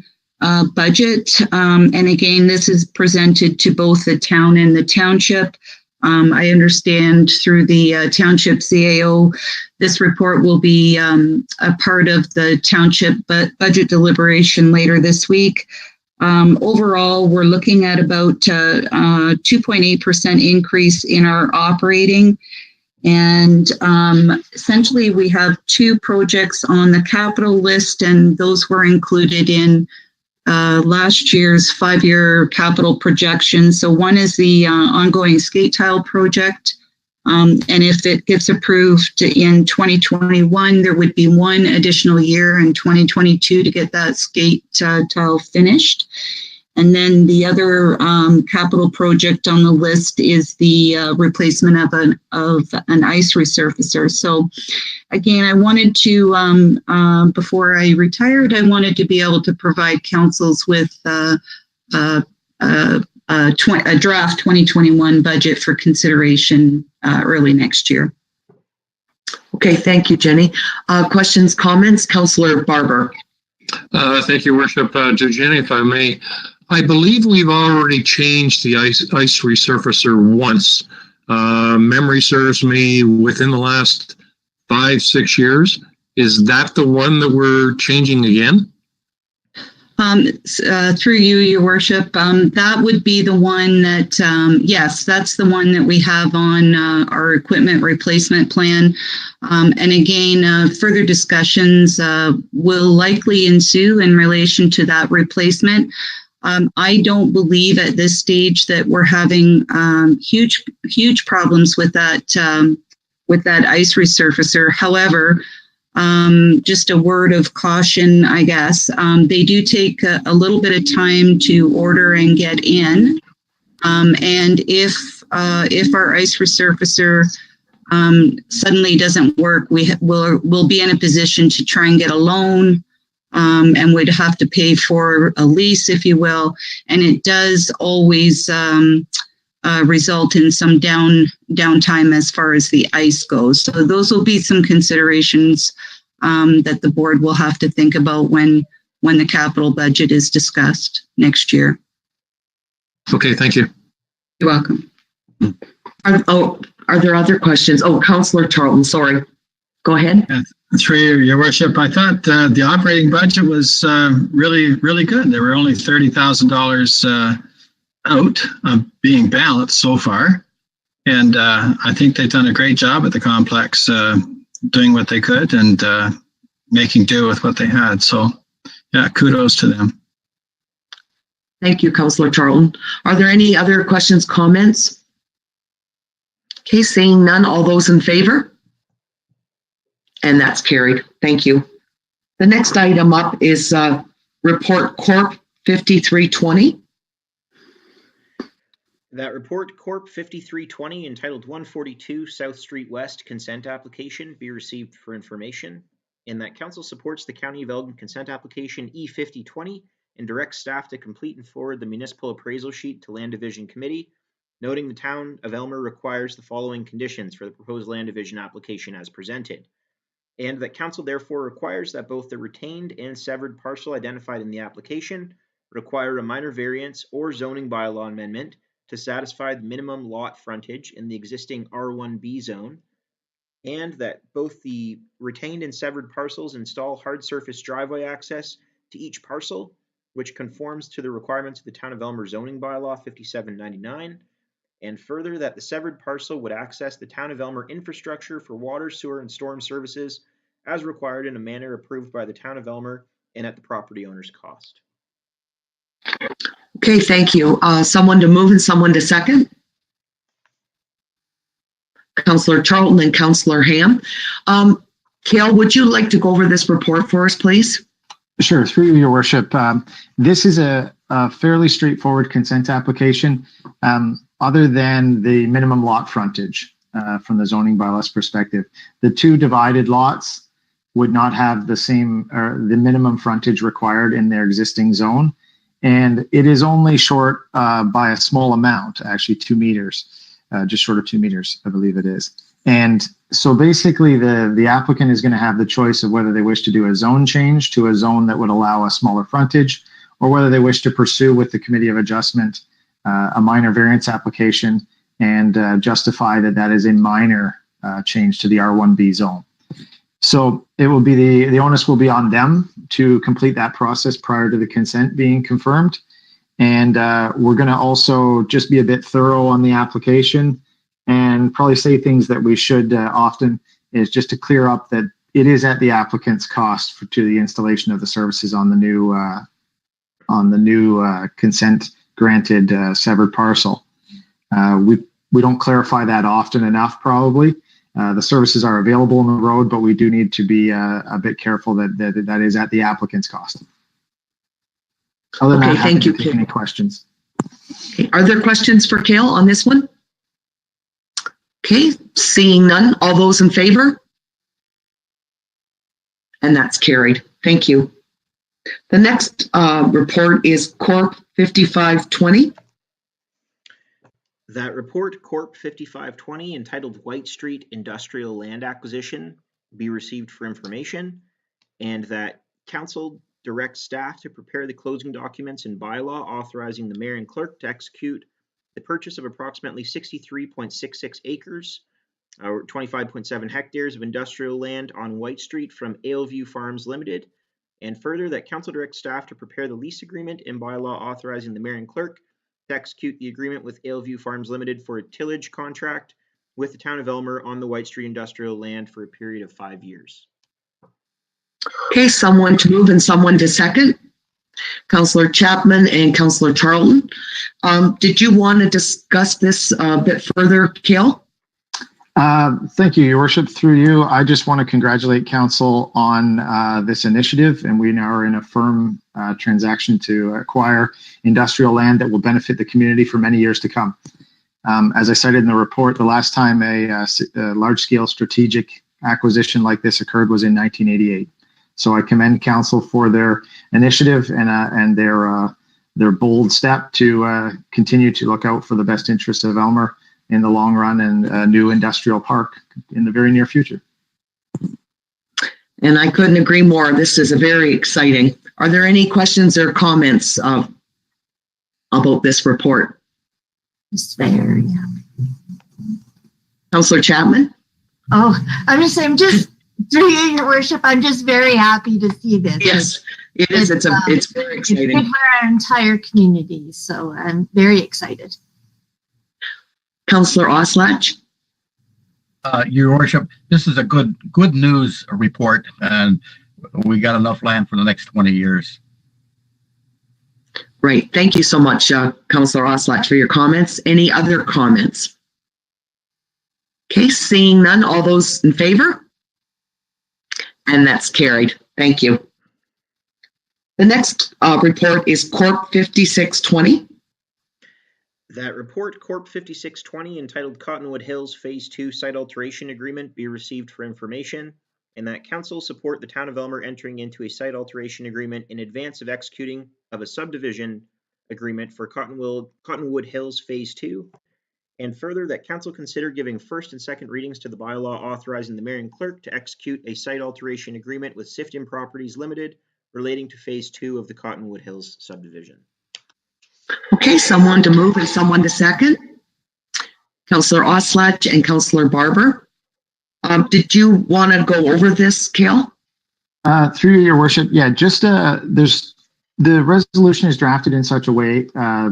budget, and again, this is presented to both the town and the township. I understand through the township CAO, this report will be a part of the township budget deliberation later this week. Overall, we're looking at about 2.8% increase in our operating. And essentially, we have 2 projects on the capital list, and those were included in last year's 5-year capital projection. So one is the ongoing skate tile project. And if it gets approved in 2021, there would be 1 additional year in 2022 to get that skate tile finished. And then the other capital project on the list is the replacement of an ice resurfacer. So again, I wanted to, before I retired, I wanted to be able to provide councils with a draft 2021 budget for consideration early next year. Okay, thank you, Jenny. Questions, comments? Councillor Barber. Thank you, Worship. To Jenny, if I may, I believe we've already changed the ice resurfacer once. Memory serves me within the last 5-6 years. Is that the one that we're changing again? Through you, Your Worship, that would be the one that, yes, that's the one that we have on our equipment replacement plan. And again, further discussions will likely ensue in relation to that replacement. I don't believe at this stage that we're having huge problems with that ice resurfacer. However, just a word of caution, I guess. They do take a little bit of time to order and get in. And if our ice resurfacer suddenly doesn't work, we'll be in a position to try and get a loan, and we'd have to pay for a lease, if you will. And it does always result in some downtime as far as the ice goes. So those will be some considerations that the board will have to think about when the capital budget is discussed next year. Okay, thank you. You're welcome. Are there other questions? Oh, Councillor Charlton, sorry. Go ahead. Through Your Worship, I thought the operating budget was really, really good. There were only $30,000 out being balanced so far. And I think they've done a great job at the complex, doing what they could and making do with what they had. So, yeah, kudos to them. Thank you, Councillor Charlton. Are there any other questions, comments? Okay, seeing none, all those in favor? And that's carried. Thank you. The next item up is Report CORP 5320. That report, CORP 5320, entitled 142 South Street West Consent Application, be received for information, and that council supports the County of Elgin consent application E5020 and directs staff to complete and forward the municipal appraisal sheet to Land Division Committee, noting the Town of Elmer requires the following conditions for the proposed Land Division application as presented, and that council therefore requires that both the retained and severed parcel identified in the application require a minor variance or zoning bylaw amendment to satisfy the minimum lot frontage in the existing R1B zone, and that both the retained and severed parcels install hard surface driveway access to each parcel, which conforms to the requirements of the Town of Elmer zoning bylaw 5799, and further that the severed parcel would access the Town of Elmer infrastructure for water, sewer, and storm services as required in a manner approved by the Town of Elmer and at the property owner's cost. Okay, thank you. Someone to move and someone to second? Councillor Charlton and Councillor Ham. Cale, would you like to go over this report for us, please? Sure, through you, Your Worship. This is a fairly straightforward consent application, other than the minimum lot frontage from the zoning bylaws perspective. The two divided lots would not have the same, or the minimum frontage required in their existing zone. And it is only short by a small amount, actually 2 meters, just short of 2 meters, I believe it is. And so basically the applicant is going to have the choice of whether they wish to do a zone change to a zone that would allow a smaller frontage, or whether they wish to pursue with the Committee of Adjustment a minor variance application and justify that that is a minor change to the R1B zone. So it will be the onus will be on them to complete that process prior to the consent being confirmed. And we're going to also just be a bit thorough on the application and probably say things that we should often, is just to clear up that it is at the applicant's cost to the installation of the services on the new consent granted severed parcel. We don't clarify that often enough, probably. The services are available on the road, but we do need to be a bit careful that is at the applicant's cost. Other than that, thank you. Take any questions? Okay. Are there questions for Cale on this one? Okay, seeing none. All those in favor? And that's carried. Thank you. The next report is CORP 5520. That report, CORP 5520, entitled White Street Industrial Land Acquisition, be received for information, and that council directs staff to prepare the closing documents and bylaw authorizing the mayor and clerk to execute the purchase of approximately 63.66 acres, or 25.7 hectares of industrial land on White Street from Aleview Farms Limited, and further that council directs staff to prepare the lease agreement and bylaw authorizing the mayor and clerk to execute the agreement with Aleview Farms Limited for a tillage contract with the Town of Elmer on the White Street industrial land for a period of 5 years. Okay, someone to move and someone to second. Councillor Chapman and Councillor Charlton. Did you want to discuss this a bit further, Cale? Thank you, Your Worship. Through you, I just want to congratulate council on this initiative, and we now are in a firm transaction to acquire industrial land that will benefit the community for many years to come. As I cited in the report, the last time a large-scale strategic acquisition like this occurred was in 1988. So I commend council for their initiative and their bold step to continue to look out for the best interests of Elmer in the long run and a new industrial park in the very near future. And I couldn't agree more. This is very exciting. Are there any questions or comments about this report? It's very. Councillor Chapman? Oh, I'm just saying, through you, Your Worship, I'm just very happy to see this. Yes, it is. It's very exciting. It's good for our entire community, so I'm very excited. Councillor Oslach? Your Worship, this is a good news report, and we got enough land for the next 20 years. Right. Thank you so much, Councillor Oslach, for your comments. Any other comments? Okay, seeing none. All those in favor? And that's carried. Thank you. The next report is CORP 5620. That report, CORP 5620, entitled Cottonwood Hills Phase 2 Site Alteration Agreement, be received for information, and that council support the town of Elmer entering into a site alteration agreement in advance of executing of a subdivision agreement for Cottonwood Hills Phase 2. And further, that council consider giving first and second readings to the bylaw authorizing the mayor and clerk to execute a site alteration agreement with Sifton Properties Limited relating to Phase 2 of the Cottonwood Hills subdivision. Okay, someone to move and someone to second. Councillor Oslach and Councillor Barber. Did you want to go over this, Kale? Through your worship, yeah, just the resolution is drafted in such a way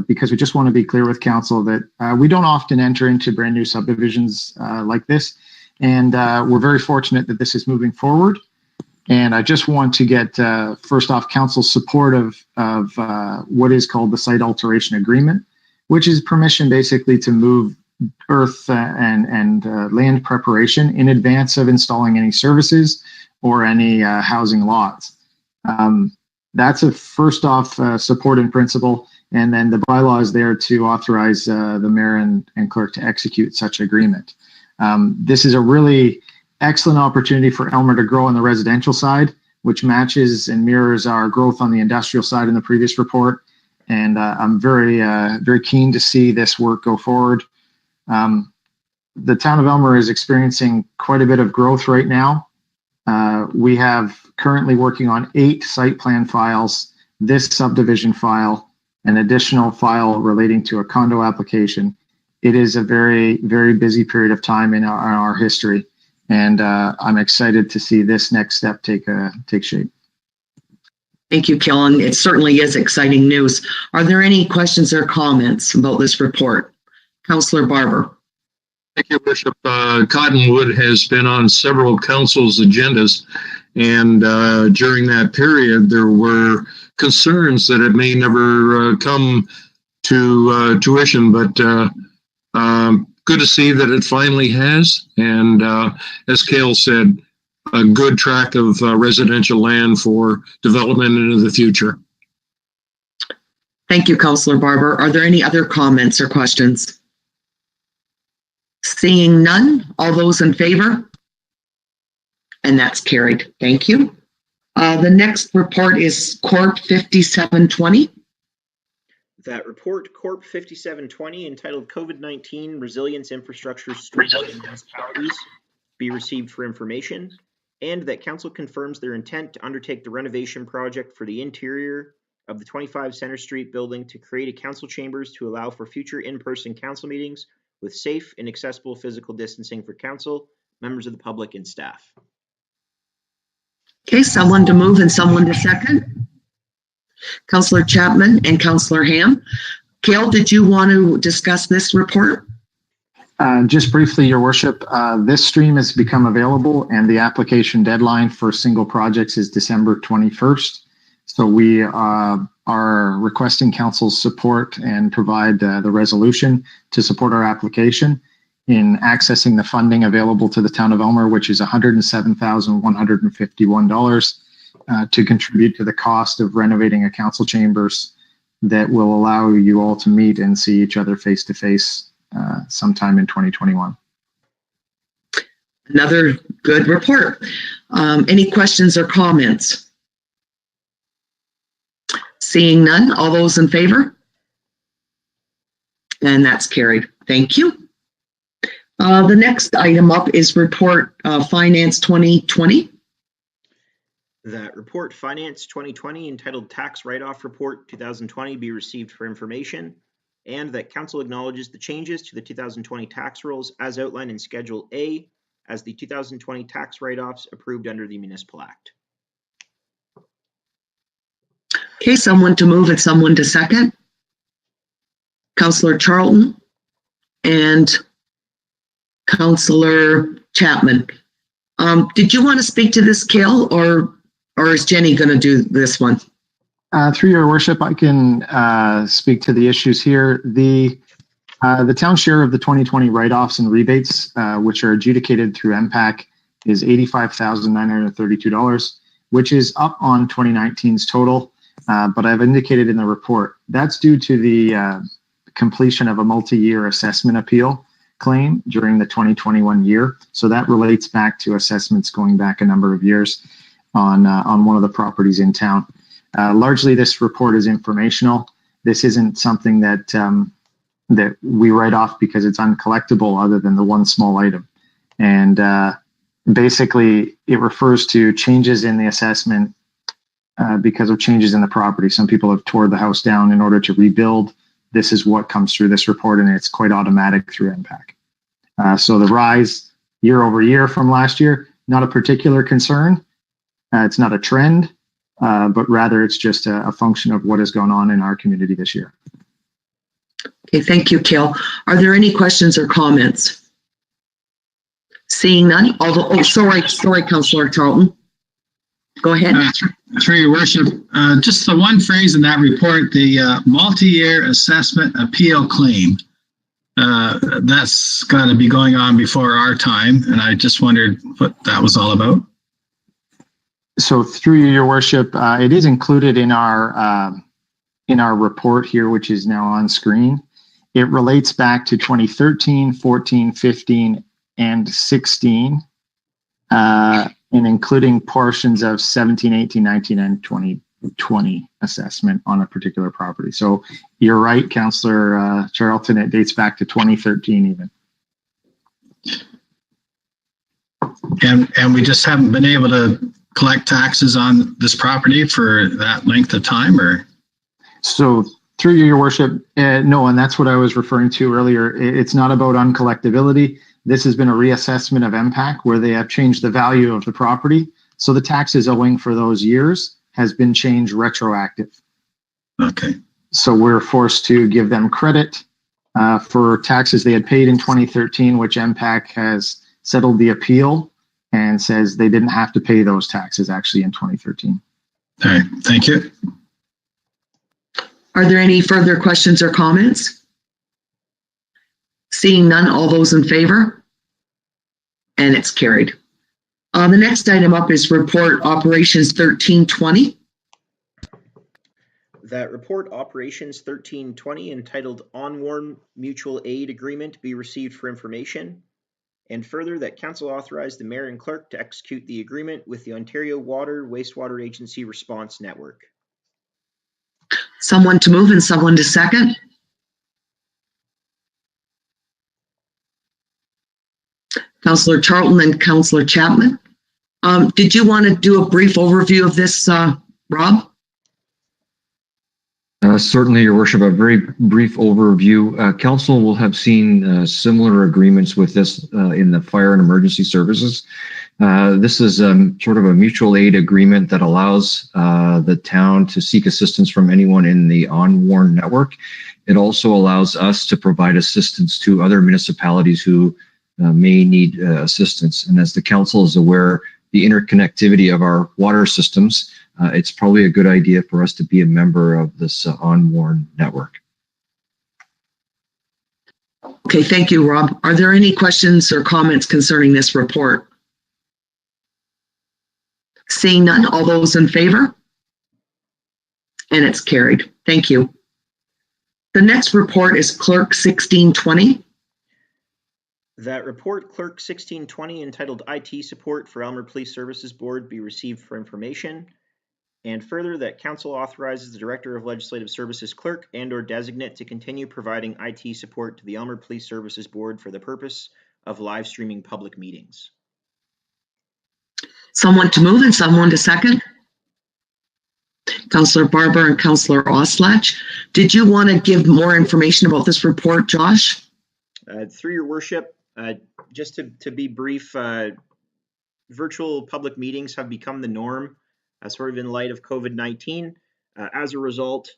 because we just want to be clear with council that we don't often enter into brand new subdivisions like this, and we're very fortunate that this is moving forward. And I just want to get first off council's support of what is called the site alteration agreement, which is permission basically to move earth and land preparation in advance of installing any services or any housing lots. That's a first off support in principle, and then the bylaw is there to authorize the mayor and clerk to execute such agreement. This is a really excellent opportunity for Elmer to grow on the residential side, which matches and mirrors our growth on the industrial side in the previous report. And I'm very keen to see this work go forward. The town of Elmer is experiencing quite a bit of growth right now. We have currently working on 8 site plan files, this subdivision file, an additional file relating to a condo application. It is a very, very busy period of time in our history. And I'm excited to see this next step take shape. Thank you, Kellen. It certainly is exciting news. Are there any questions or comments about this report? Councillor Barber. Thank you, Bishop. Cottonwood has been on several councils' agendas, and during that period, there were concerns that it may never come to tuition, but good to see that it finally has. And as Cale said, a good tract of residential land for development into the future. Thank you, Councillor Barber. Are there any other comments or questions? Seeing none, all those in favor? And that's carried. Thank you. The next report is CORP 5720. That report, CORP 5720, entitled COVID-19 Resilience Infrastructure Streets and Municipalities, be received for information, and that council confirms their intent to undertake the renovation project for the interior of the 25 Center Street building to create a council chambers to allow for future in-person council meetings with safe and accessible physical distancing for council, members of the public, and staff. Okay, someone to move and someone to second. Councillor Chapman and Councillor Ham. Kale, did you want to discuss this report? Just briefly, Your Worship, this stream has become available and the application deadline for single projects is December 21st. So we are requesting council's support and provide the resolution to support our application in accessing the funding available to the town of Elmer, which is $107,151 to contribute to the cost of renovating a council chambers that will allow you all to meet and see each other face to face sometime in 2021. Another good report. Any questions or comments? Seeing none, all those in favor? And that's carried. Thank you. The next item up is report Finance 2020. That report, Finance 2020, entitled Tax Write-Off Report 2020, be received for information, and that council acknowledges the changes to the 2020 tax rolls as outlined in Schedule A as the 2020 tax write-offs approved under the Municipal Act. Okay, someone to move and someone to second. Councillor Charlton and Councillor Chapman. Did you want to speak to this, Kale, or is Jenny going to do this one? Through Your Worship, I can speak to the issues here. The town share of the 2020 write-offs and rebates, which are adjudicated through MPAC, is $85,932, which is up on 2019's total. But I've indicated in the report that's due to the completion of a multi-year assessment appeal claim during the 2021 year. So that relates back to assessments going back a number of years on one of the properties in town. Largely, this report is informational. This isn't something that that we write off because it's uncollectible, other than the one small item. And basically, it refers to changes in the assessment because of changes in the property. Some people have tore the house down in order to rebuild. This is what comes through this report, and it's quite automatic through MPAC. So the rise year over year from last year, not a particular concern. It's not a trend, but rather it's just a function of what has gone on in our community this year. Okay, thank you, Kale. Are there any questions or comments? Seeing none, although, sorry, Councillor Charlton. Go ahead. Through your worship, just the one phrase in that report, the multi-year assessment appeal claim. That's got to be going on before our time, and I just wondered what that was all about. So through your worship, it is included in our report here, which is now on screen. It relates back to 2013, 14, 15, and 16, and including portions of 17, 18, 19, and 2020 assessment on a particular property. So you're right, Councillor Charlton, it dates back to 2013 even. And we just haven't been able to collect taxes on this property for that length of time, or? So through your worship, no, and that's what I was referring to earlier. It's not about uncollectability. This has been a reassessment of MPAC where they have changed the value of the property. So the taxes owing for those years has been changed retroactive. Okay. So we're forced to give them credit for taxes they had paid in 2013, which MPAC has settled the appeal and says they didn't have to pay those taxes actually in 2013. All right, thank you. Are there any further questions or comments? Seeing none, all those in favor? And it's carried. The next item up is Report Operations 1320. That Report Operations 1320, entitled On-Warn Mutual Aid Agreement, be received for information. And further, that Council authorize the Mayor and Clerk to execute the agreement with the Ontario Water Wastewater Agency Response Network. Someone to move and someone to second. Councillor Charlton and Councillor Chapman. Did you want to do a brief overview of this, Rob? Certainly, Your Worship, a very brief overview. Council will have seen similar agreements with this in the fire and emergency services. This is sort of a mutual aid agreement that allows the town to seek assistance from anyone in the on-warn network. It also allows us to provide assistance to other municipalities who may need assistance. And as the council is aware, the interconnectivity of our water systems, it's probably a good idea for us to be a member of this on-warn network. Okay, thank you, Rob. Are there any questions or comments concerning this report? Seeing none, all those in favor? And it's carried. Thank you. The next report is Clerk 1620. That Report Clerk 1620, entitled IT Support for Aylmer Police Services Board, be received for information. And further, that Council authorizes the Director of Legislative Services Clerk and/or designate to continue providing IT support to the Aylmer Police Services Board for the purpose of live streaming public meetings. Someone to move and someone to second. Councillor Barber and Councillor Oslach. Did you want to give more information about this report, Josh? Through your worship, just to be brief, virtual public meetings have become the norm, sort of in light of COVID-19. As a result,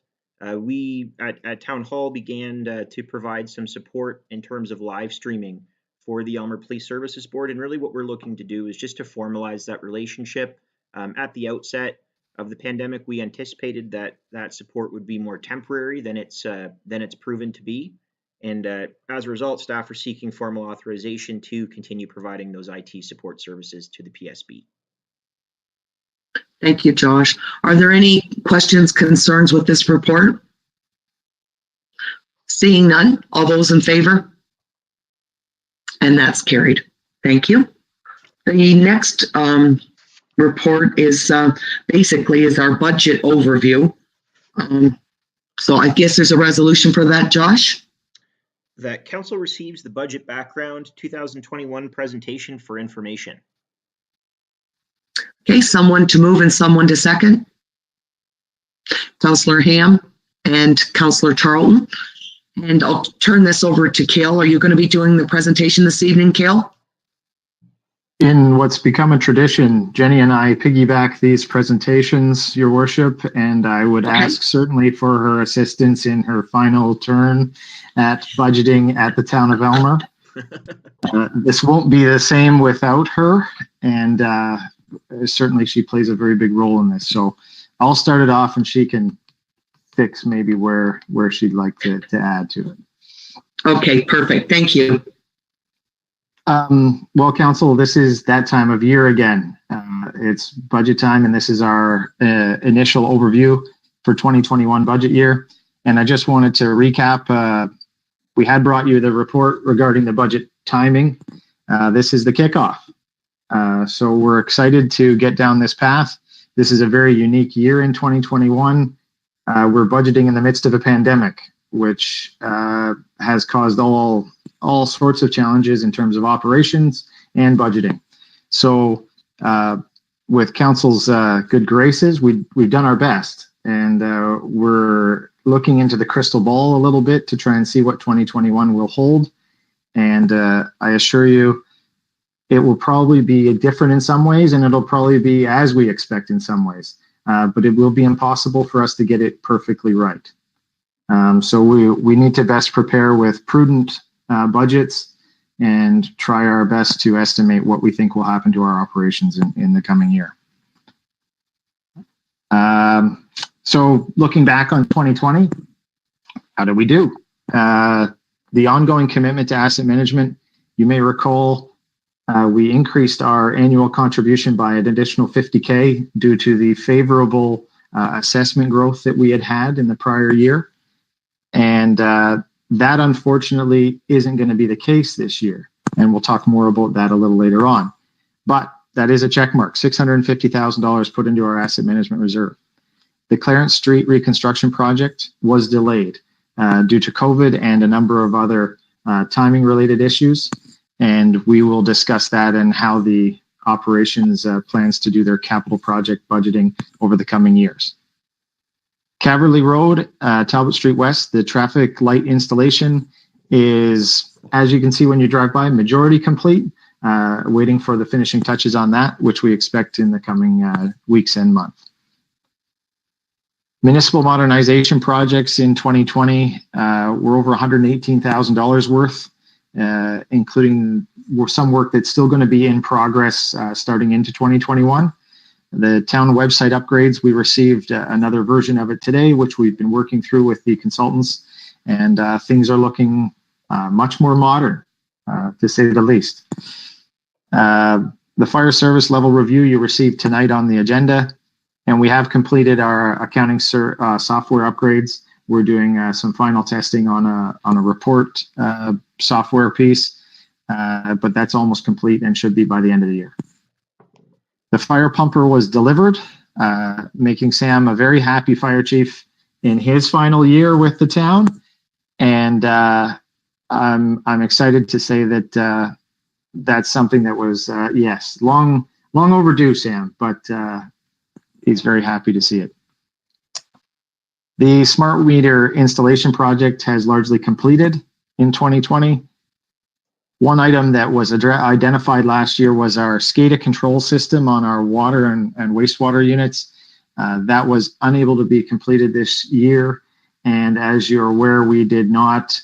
we at Town Hall began to provide some support in terms of live streaming for the Aylmer Police Services Board. And really what we're looking to do is just to formalize that relationship. At the outset of the pandemic, we anticipated that support would be more temporary than it's proven to be. And as a result, staff are seeking formal authorization to continue providing those IT support services to the PSB. Thank you, Josh. Are there any questions, concerns with this report? Seeing none, all those in favor? And that's carried. Thank you. The next report is basically our budget overview. So I guess there's a resolution for that, Josh? That council receives the budget background 2021 presentation for information. Okay, someone to move and someone to second. Councillor Ham and Councillor Charlton. And I'll turn this over to Kale. Are you going to be doing the presentation this evening, Kale? In what's become a tradition, Jenny and I piggyback these presentations, Your Worship, and I would ask certainly for her assistance in her final turn at budgeting at the town of Elmer. This won't be the same without her, and certainly she plays a very big role in this. So I'll start it off and she can fix maybe where she'd like to add to it. Okay, perfect. Thank you. Well, Council, this is that time of year again. It's budget time, and this is our initial overview for 2021 budget year. And I just wanted to recap. We had brought you the report regarding the budget timing. This is the kickoff. So we're excited to get down this path. This is a very unique year in 2021. We're budgeting in the midst of a pandemic, which has caused all sorts of challenges in terms of operations and budgeting. So with council's good graces, we've done our best, and we're looking into the crystal ball a little bit to try and see what 2021 will hold. And I assure you, it will probably be different in some ways, and it'll probably be as we expect in some ways. But it will be impossible for us to get it perfectly right. So we need to best prepare with prudent budgets and try our best to estimate what we think will happen to our operations in the coming year. So looking back on 2020, how did we do? The ongoing commitment to asset management, you may recall, we increased our annual contribution by an additional $50K due to the favorable assessment growth that we had in the prior year. And that unfortunately isn't going to be the case this year. And we'll talk more about that a little later on. But that is a check mark, $650,000 put into our asset management reserve. The Clarence Street reconstruction project was delayed due to COVID and a number of other timing related issues. And we will discuss that and how the operations plans to do their capital project budgeting over the coming years. Caverly Road, Talbot Street West, the traffic light installation is, as you can see when you drive by, majority complete, waiting for the finishing touches on that, which we expect in the coming weeks and month. Municipal modernization projects in 2020 were over $118,000 worth, including some work that's still going to be in progress starting into 2021. The town website upgrades, we received another version of it today, which we've been working through with the consultants, and things are looking much more modern, to say the least. The fire service level review you received tonight on the agenda, and we have completed our accounting software upgrades. We're doing some final testing on a report software piece, but that's almost complete and should be by the end of the year. The fire pumper was delivered, making Sam a very happy fire chief in his final year with the town. And I'm excited to say that that's something that was, yes, long overdue, Sam, but he's very happy to see it. The smart meter installation project has largely completed in 2020. One item that was identified last year was our SCADA control system on our water and wastewater units. That was unable to be completed this year. And as you're aware, we did not,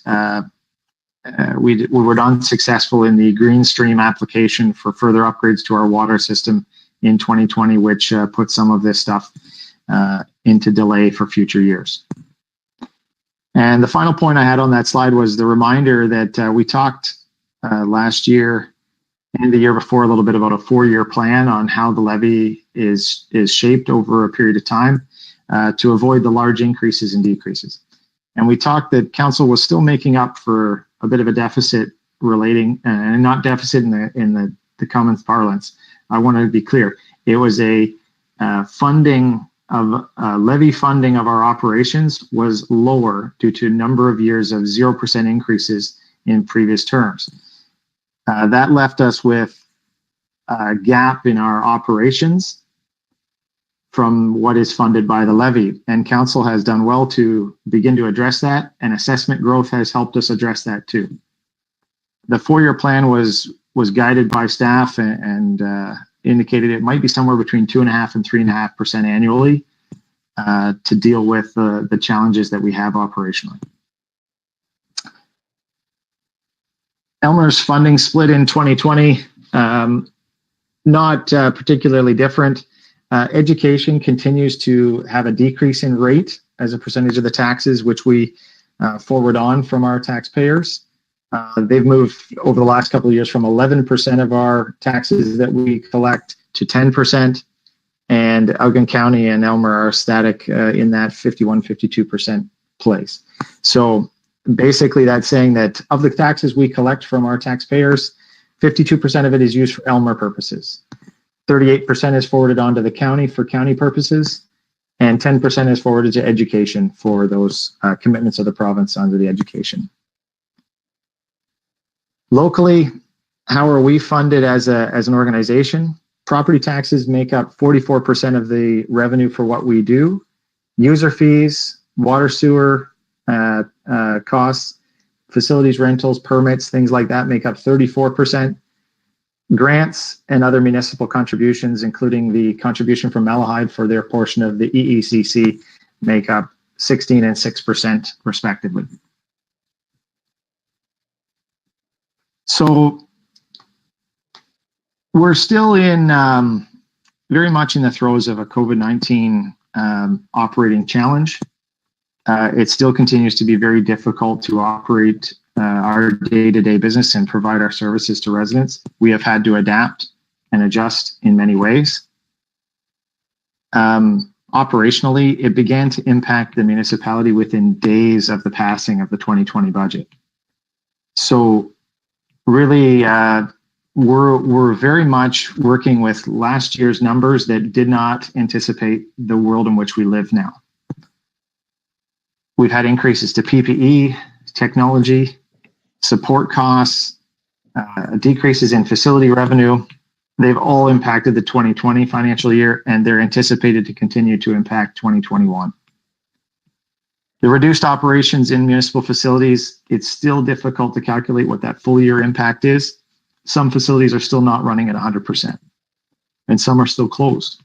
we were unsuccessful in the Green Stream application for further upgrades to our water system in 2020, which put some of this stuff into delay for future years. And the final point I had on that slide was the reminder that we talked last year and the year before a little bit about a 4-year plan on how the levy is shaped over a period of time to avoid the large increases and decreases. And we talked that council was still making up for a bit of a deficit relating, and not deficit in the common parlance. I want to be clear. It was a funding of levy funding of our operations was lower due to a number of years of 0% increases in previous terms. That left us with a gap in our operations from what is funded by the levy, and council has done well to begin to address that, and assessment growth has helped us address that too. The 4-year plan was guided by staff and indicated it might be somewhere between 2.5% and 3.5% annually to deal with the challenges that we have operationally. Elmer's funding split in 2020, not particularly different. Education continues to have a decrease in rate as a percentage of the taxes, which we forward on from our taxpayers. They've moved over the last couple of years from 11% of our taxes that we collect to 10%, and Elgin County and Elmer are static in that 51-52% place. So basically that's saying that of the taxes we collect from our taxpayers, 52% of it is used for Elmer purposes. 38% is forwarded on to the county for county purposes, and 10% is forwarded to education for those commitments of the province under the education. Locally, how are we funded as an organization? Property taxes make up 44% of the revenue for what we do. User fees, water sewer costs, facilities rentals, permits, things like that make up 34%. Grants and other municipal contributions, including the contribution from Malahide for their portion of the EECC, make up 16% and 6% respectively. So we're still in very much in the throes of a COVID-19 operating challenge. It still continues to be very difficult to operate our day-to-day business and provide our services to residents. We have had to adapt and adjust in many ways. Operationally, it began to impact the municipality within days of the passing of the 2020 budget. So really, we're very much working with last year's numbers that did not anticipate the world in which we live now. We've had increases to PPE, technology, support costs, decreases in facility revenue. They've all impacted the 2020 financial year, and they're anticipated to continue to impact 2021. The reduced operations in municipal facilities, it's still difficult to calculate what that full year impact is. Some facilities are still not running at 100%, and some are still closed.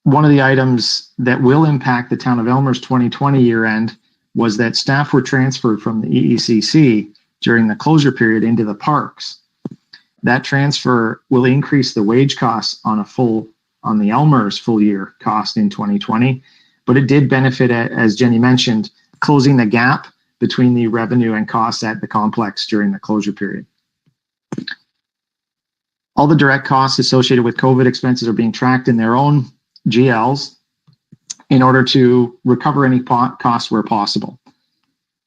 One of the items that will impact the town of Elmer's 2020 year end was that staff were transferred from the EECC during the closure period into the parks. That transfer will increase the wage costs on the Elmer's full year cost in 2020, but it did benefit, as Jenny mentioned, closing the gap between the revenue and costs at the complex during the closure period. All the direct costs associated with COVID expenses are being tracked in their own GLs in order to recover any costs where possible.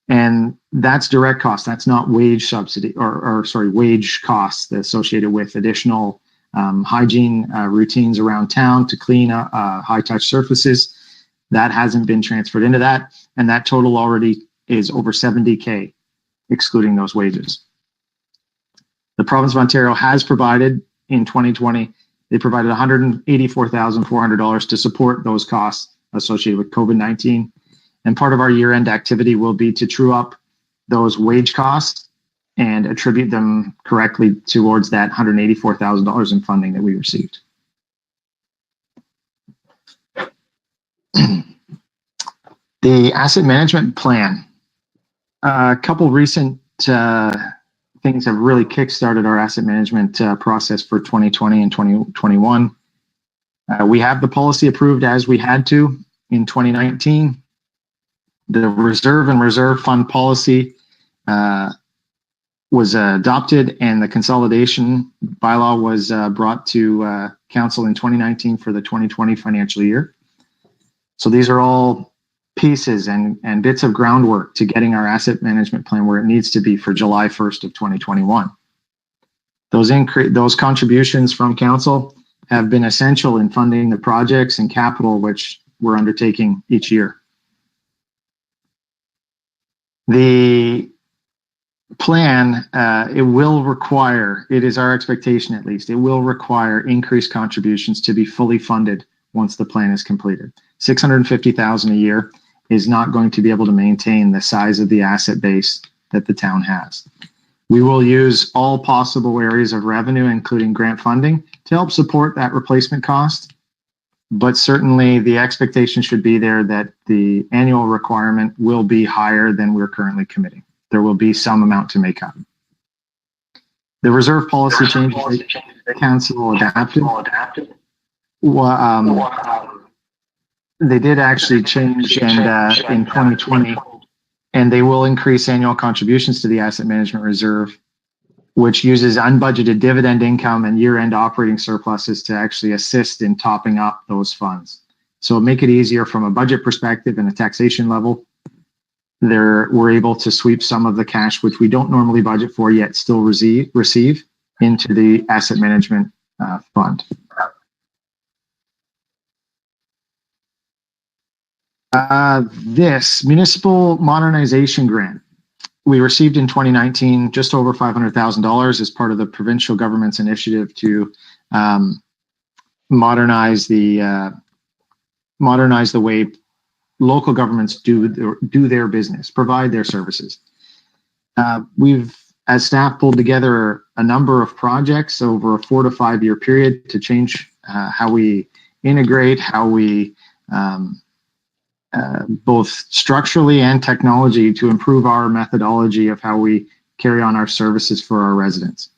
And that's direct costs. That's not wage subsidy or wage costs associated with additional hygiene routines around town to clean high touch surfaces. That hasn't been transferred into that. And that total already is over $70,000, excluding those wages. The province of Ontario has provided in 2020, they provided $184,400 to support those costs associated with COVID-19. And part of our year-end activity will be to true up those wage costs and attribute them correctly towards that $184,000 in funding that we received. The asset management plan. A couple recent things have really kickstarted our asset management process for 2020 and 2021. We have the policy approved as we had to in 2019. The reserve and reserve fund policy was adopted, and the consolidation bylaw was brought to council in 2019 for the 2020 financial year. So these are all pieces and bits of groundwork to getting our asset management plan where it needs to be for July 1st of 2021. Those contributions from council have been essential in funding the projects and capital which we're undertaking each year. The plan, it is our expectation at least, it will require increased contributions to be fully funded once the plan is completed. $650,000 a year is not going to be able to maintain the size of the asset base that the town has. We will use all possible areas of revenue, including grant funding, to help support that replacement cost. But certainly the expectation should be there that the annual requirement will be higher than we're currently committing. There will be some amount to make up. The reserve policy changes the council adapted. They did actually change in 2020, and they will increase annual contributions to the asset management reserve, which uses unbudgeted dividend income and year-end operating surpluses to actually assist in topping up those funds. So make it easier from a budget perspective and a taxation level. We're able to sweep some of the cash, which we don't normally budget for yet still receive into the asset management fund. This municipal modernization grant we received in 2019 just over $500,000 as part of the provincial government's initiative to modernize the way local governments do their business, provide their services. We've, as staff, pulled together a number of projects over a 4 to 5 year period to change how we integrate, how we both structurally and technology to improve our methodology of how we carry on our services for our residents.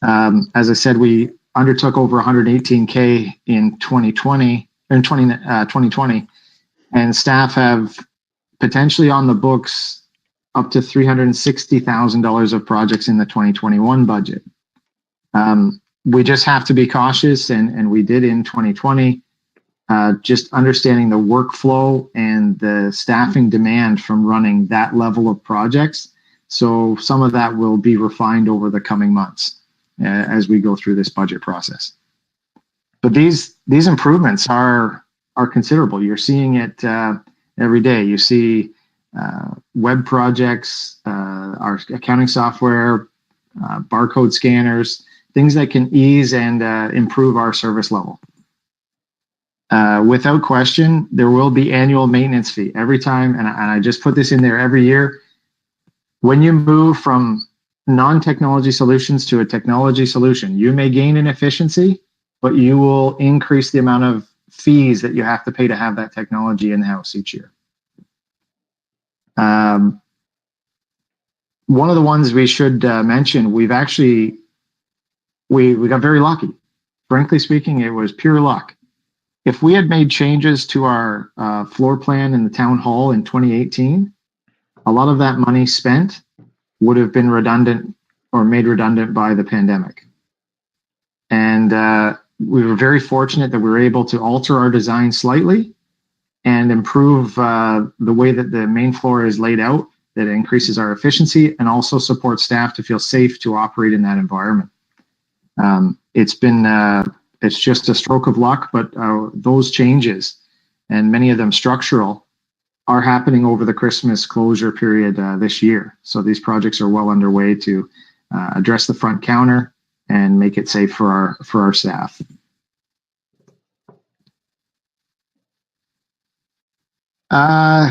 As I said, we undertook over 118K in 2020, and staff have potentially on the books up to $360,000 of projects in the 2021 budget. We just have to be cautious, and we did in 2020, just understanding the workflow and the staffing demand from running that level of projects. So some of that will be refined over the coming months as we go through this budget process. But these improvements are considerable. You're seeing it every day. You see web projects, our accounting software, barcode scanners, things that can ease and improve our service level. Without question, there will be annual maintenance fee every time, and I just put this in there every year. When you move from non-technology solutions to a technology solution, you may gain in efficiency, but you will increase the amount of fees that you have to pay to have that technology in-house each year. One of the ones we should mention, we got very lucky. Frankly speaking, it was pure luck. If we had made changes to our floor plan in the town hall in 2018, a lot of that money spent would have been redundant or made redundant by the pandemic. And we were very fortunate that we were able to alter our design slightly and improve the way that the main floor is laid out, that increases our efficiency and also supports staff to feel safe to operate in that environment. It's just a stroke of luck, but those changes, and many of them structural, are happening over the Christmas closure period this year. So these projects are well underway to address the front counter and make it safe for our staff.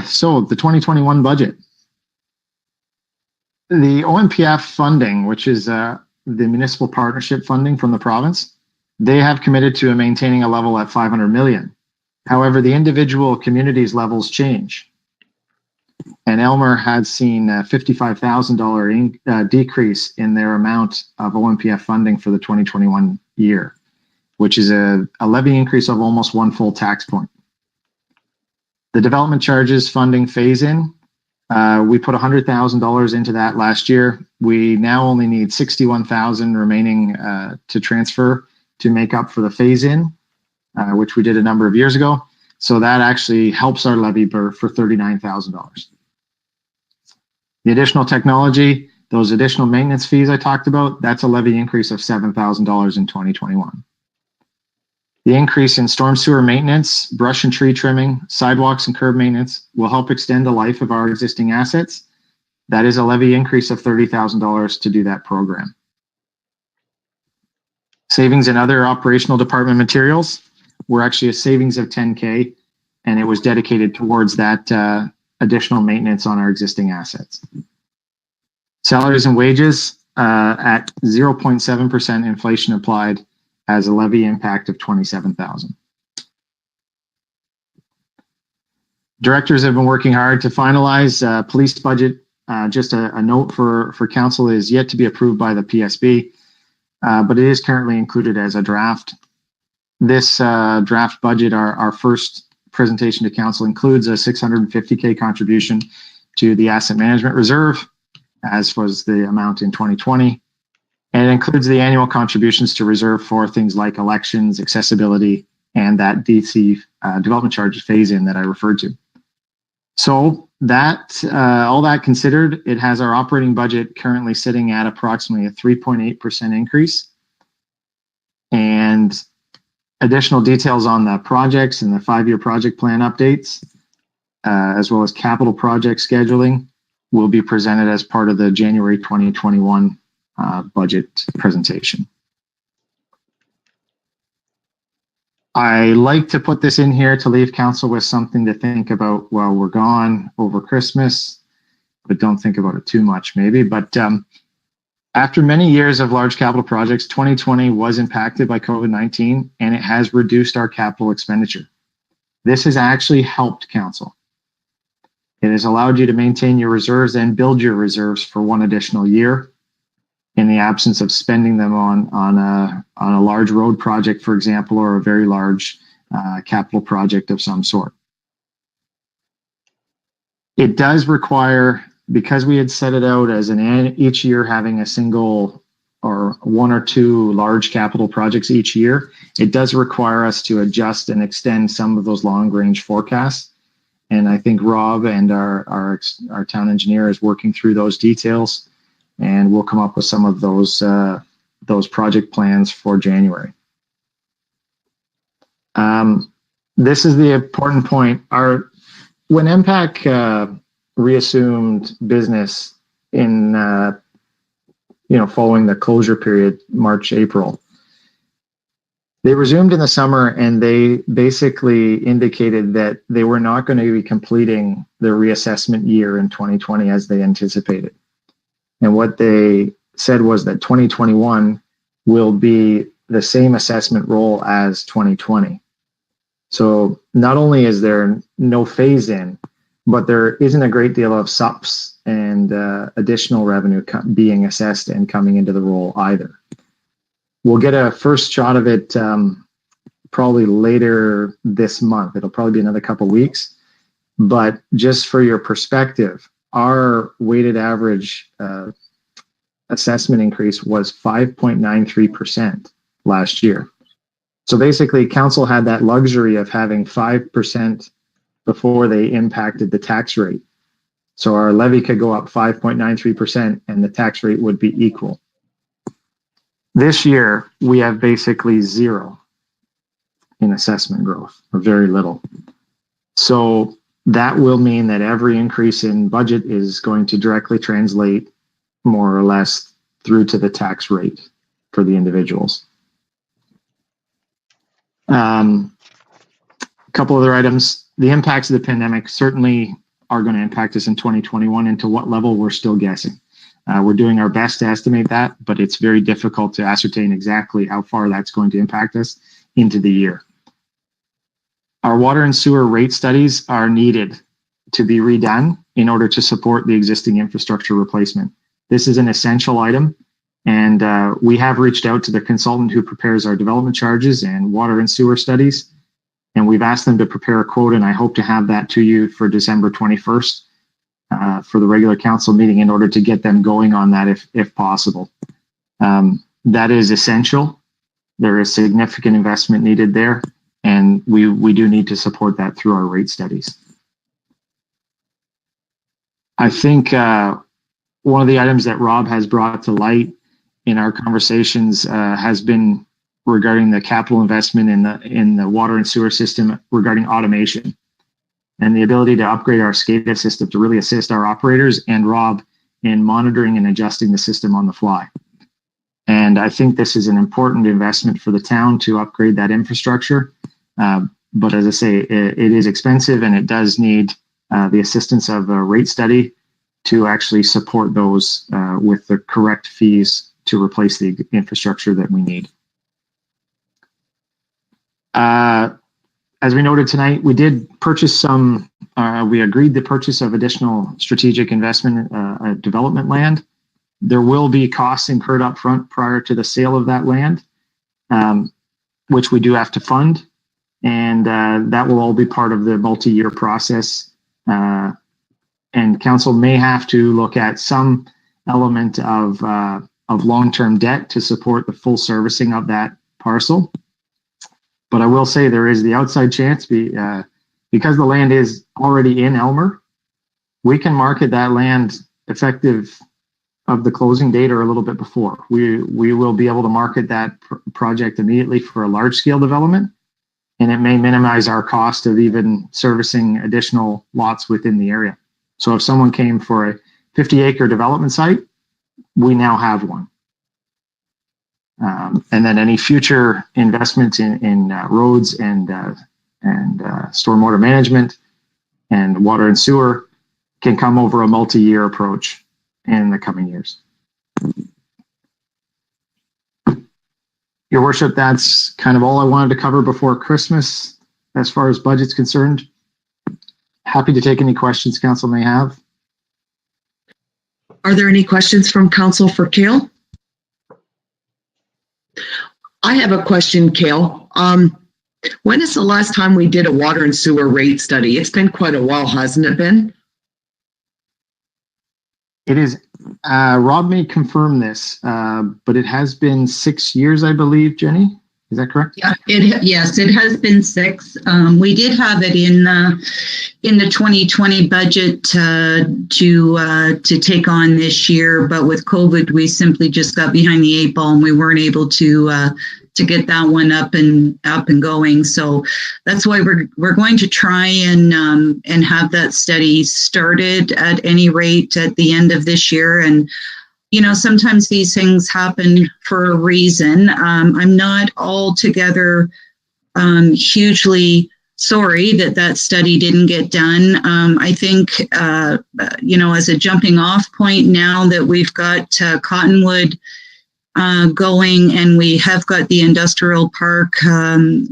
So the 2021 budget. The OMPF funding, which is the municipal partnership funding from the province, they have committed to maintaining a level at $500 million. However, the individual communities levels change. And Aylmer had seen a $55,000 decrease in their amount of OMPF funding for the 2021 year, which is a levy increase of almost 1 full tax point. The development charges funding phase-in, we put $100,000 into that last year. We now only need $61,000 remaining to transfer to make up for the phase-in, which we did a number of years ago. So that actually helps our levy for $39,000. The additional technology, those additional maintenance fees I talked about, that's a levy increase of $7,000 in 2021. The increase in storm sewer maintenance, brush and tree trimming, sidewalks and curb maintenance will help extend the life of our existing assets. That is a levy increase of $30,000 to do that program. Savings in other operational department materials were actually a savings of $10K, and it was dedicated towards that additional maintenance on our existing assets. Salaries and wages at 0.7% inflation applied has a levy impact of $27,000. Directors have been working hard to finalize police budget. Just a note for council is yet to be approved by the PSB, but it is currently included as a draft. This draft budget, our first presentation to council, includes a $650K contribution to the asset management reserve, as was the amount in 2020. And it includes the annual contributions to reserve for things like elections, accessibility, and that DC development charge phase-in that I referred to. So that all that considered, it has our operating budget currently sitting at approximately a 3.8% increase. And additional details on the projects and the 5-year project plan updates, as well as capital project scheduling, will be presented as part of the January 2021 budget presentation. I like to put this in here to leave council with something to think about while we're gone over Christmas, but don't think about it too much maybe. But after many years of large capital projects, 2020 was impacted by COVID-19, and it has reduced our capital expenditure. This has actually helped council. It has allowed you to maintain your reserves and build your reserves for one additional year in the absence of spending them on a large road project, for example, or a very large capital project of some sort. It does require, because we had set it out as each year having a single or one or two large capital projects each year, it does require us to adjust and extend some of those long range forecasts. And I think Rob and our town engineer is working through those details, and we'll come up with some of those project plans for January. This is the important point. When MPAC reassumed business in following the closure period, March, April, they resumed in the summer, and they basically indicated that they were not going to be completing their reassessment year in 2020 as they anticipated. And what they said was that 2021 will be the same assessment role as 2020. So not only is there no phase in, but there isn't a great deal of SUPs and additional revenue being assessed and coming into the role either. We'll get a first shot of it probably later this month. It'll probably be another couple weeks. But just for your perspective, our weighted average assessment increase was 5.93% last year. So basically, council had that luxury of having 5% before they impacted the tax rate. So our levy could go up 5.93% and the tax rate would be equal. This year, we have basically zero in assessment growth, or very little. So that will mean that every increase in budget is going to directly translate more or less through to the tax rate for the individuals. A couple other items. The impacts of the pandemic certainly are going to impact us in 2021, and to what level we're still guessing. We're doing our best to estimate that, but it's very difficult to ascertain exactly how far that's going to impact us into the year. Our water and sewer rate studies are needed to be redone in order to support the existing infrastructure replacement. This is an essential item, and we have reached out to the consultant who prepares our development charges and water and sewer studies, and we've asked them to prepare a quote, and I hope to have that to you for December 21st for the regular council meeting in order to get them going on that if possible. That is essential. There is significant investment needed there, And we do need to support that through our rate studies. I think one of the items that Rob has brought to light in our conversations has been regarding the capital investment in the water and sewer system regarding automation and the ability to upgrade our SCADA system to really assist our operators and Rob in monitoring and adjusting the system on the fly. And I think this is an important investment for the town to upgrade that infrastructure. But as I say, it is expensive and it does need the assistance of a rate study to actually support those with the correct fees to replace the infrastructure that we need. As we noted tonight, we did purchase we agreed the purchase of additional strategic investment development land. There will be costs incurred up front prior to the sale of that land, which we do have to fund. And that will all be part of the multi-year process. And council may have to look at some element of long-term debt to support the full servicing of that parcel. But I will say there is the outside chance, because the land is already in Elmer, we can market that land effective of the closing date or a little bit before. We will be able to market that project immediately for a large-scale development, and it may minimize our cost of even servicing additional lots within the area. So if someone came for a 50-acre development site, we now have one. And then any future investments in roads and stormwater management and water and sewer can come over a multi-year approach in the coming years. Your worship, that's kind of all I wanted to cover before Christmas as far as budget's concerned. Happy to take any questions council may have. Are there any questions from council for Cale? I have a question, Cale. When is the last time we did a water and sewer rate study? It's been quite a while, hasn't it been? It is. Rob may confirm this, but it has been 6 years, I believe, Jenny. Is that correct? Yeah, yes, it has been 6. We did have it in the 2020 budget to take on this year, but with COVID, we simply just got behind the 8 ball and we weren't able to get that one up and going. So that's why we're going to try and have that study started at any rate at the end of this year. And you know, sometimes these things happen for a reason. I'm not altogether hugely sorry that study didn't get done. I think, you know, as a jumping off point now that we've got Cottonwood going and we have got the industrial park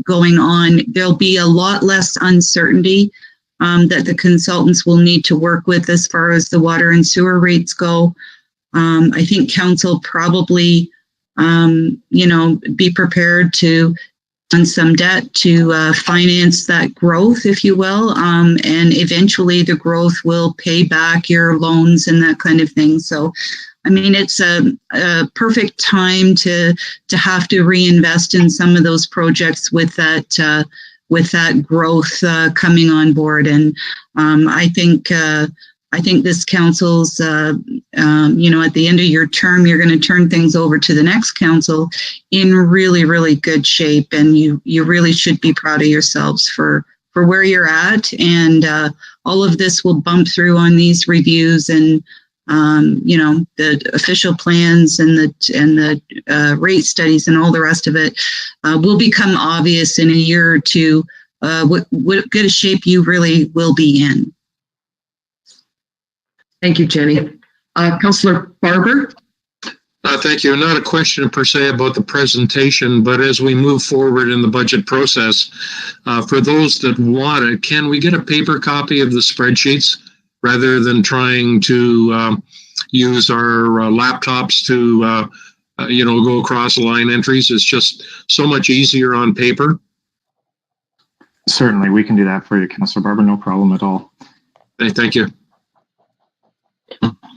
going on, there'll be a lot less uncertainty that the consultants will need to work with as far as the water and sewer rates go. I think council probably, you know, be prepared to on some debt to finance that growth, if you will, and eventually the growth will pay back your loans and that kind of thing. So, I mean, it's a perfect time to have to reinvest in some of those projects with that growth coming on board. And I think this council's, you know, at the end of your term, you're going to turn things over to the next council in really, really good shape. And you really should be proud of yourselves for where you're at. And all of this will bump through on these reviews and, you know, the official plans and the rate studies and all the rest of it will become obvious in a year or two what good a shape you really will be in. Thank you, Jenny. Councillor Barber? Thank you. Not a question per se about the presentation, but as we move forward in the budget process, for those that want it, can we get a paper copy of the spreadsheets rather than trying to use our laptops to, you know, go across line entries? It's just so much easier on paper. Certainly, we can do that for you, Councillor Barber. No problem at all. Thank you.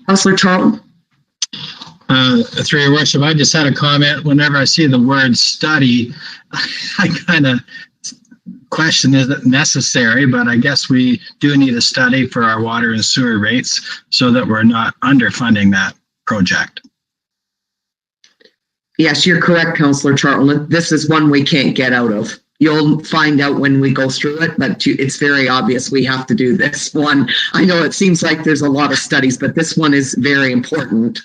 Councillor Charlton? Through your worship, I just had a comment. Whenever I see the word study, I kind of question isn't necessary, but I guess we do need a study for our water and sewer rates so that we're not underfunding that project. Yes, you're correct, Councillor Charlton. This is one we can't get out of. You'll find out when we go through it, but it's very obvious we have to do this one. I know it seems like there's a lot of studies, but this one is very important.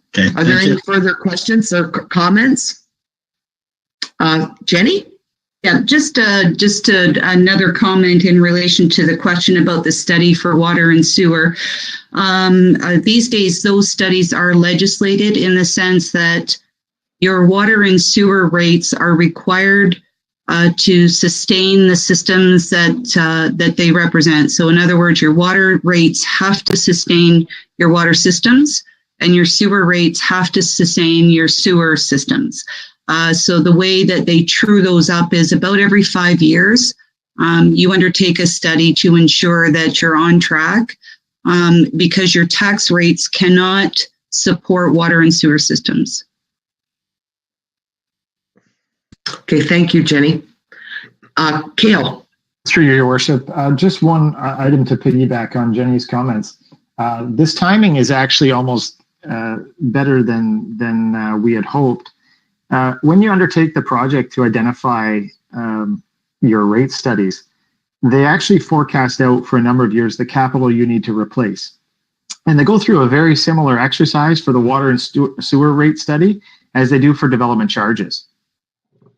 Okay. Are there any further questions or comments? Jenny? Yeah, just another comment in relation to the question about the study for water and sewer. These days, those studies are legislated in the sense that your water and sewer rates are required to sustain the systems that they represent. So in other words, your water rates have to sustain your water systems, and your sewer rates have to sustain your sewer systems. So the way that they true those up is about every 5 years, you undertake a study to ensure that you're on track, because your tax rates cannot support water and sewer systems. Okay, thank you, Jenny. Kale. Through your worship, just one item to piggyback on Jenny's comments. This timing is actually almost better than we had hoped. When you undertake the project to identify your rate studies, they actually forecast out for a number of years the capital you need to replace. And they go through a very similar exercise for the water and sewer rate study as they do for development charges.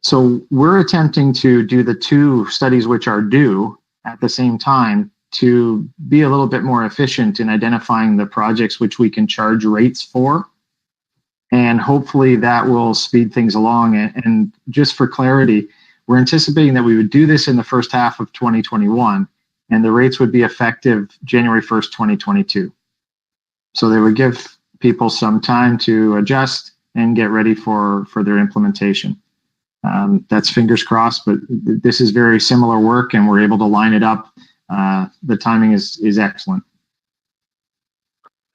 So we're attempting to do the two studies which are due at the same time to be a little bit more efficient in identifying the projects which we can charge rates for. And hopefully that will speed things along. And just for clarity, we're anticipating that we would do this in the first half of 2021, and the rates would be effective January 1st, 2022. So they would give people some time to adjust and get ready for their implementation. That's fingers crossed, but this is very similar work and we're able to line it up. The timing is excellent.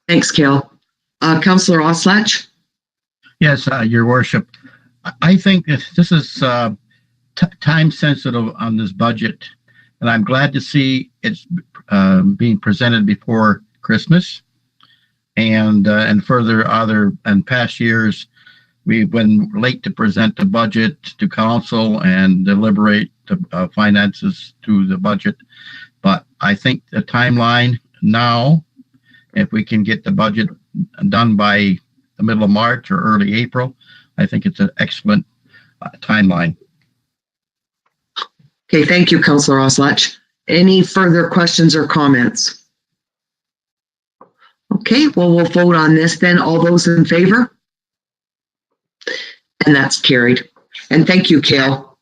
Thanks, Kale. Councillor Oslach? Yes, Your Worship. I think this is time sensitive on this budget, and I'm glad to see it's being presented before Christmas. And further, past years, we've been late to present the budget to council and deliberate the finances to the budget. But I think the timeline now, if we can get the budget done by the middle of March or early April, I think it's an excellent timeline. Okay, thank you, Councillor Oslach. Any further questions or comments? Okay, well, we'll vote on this then. All those in favor? And that's carried. And thank you, Kale.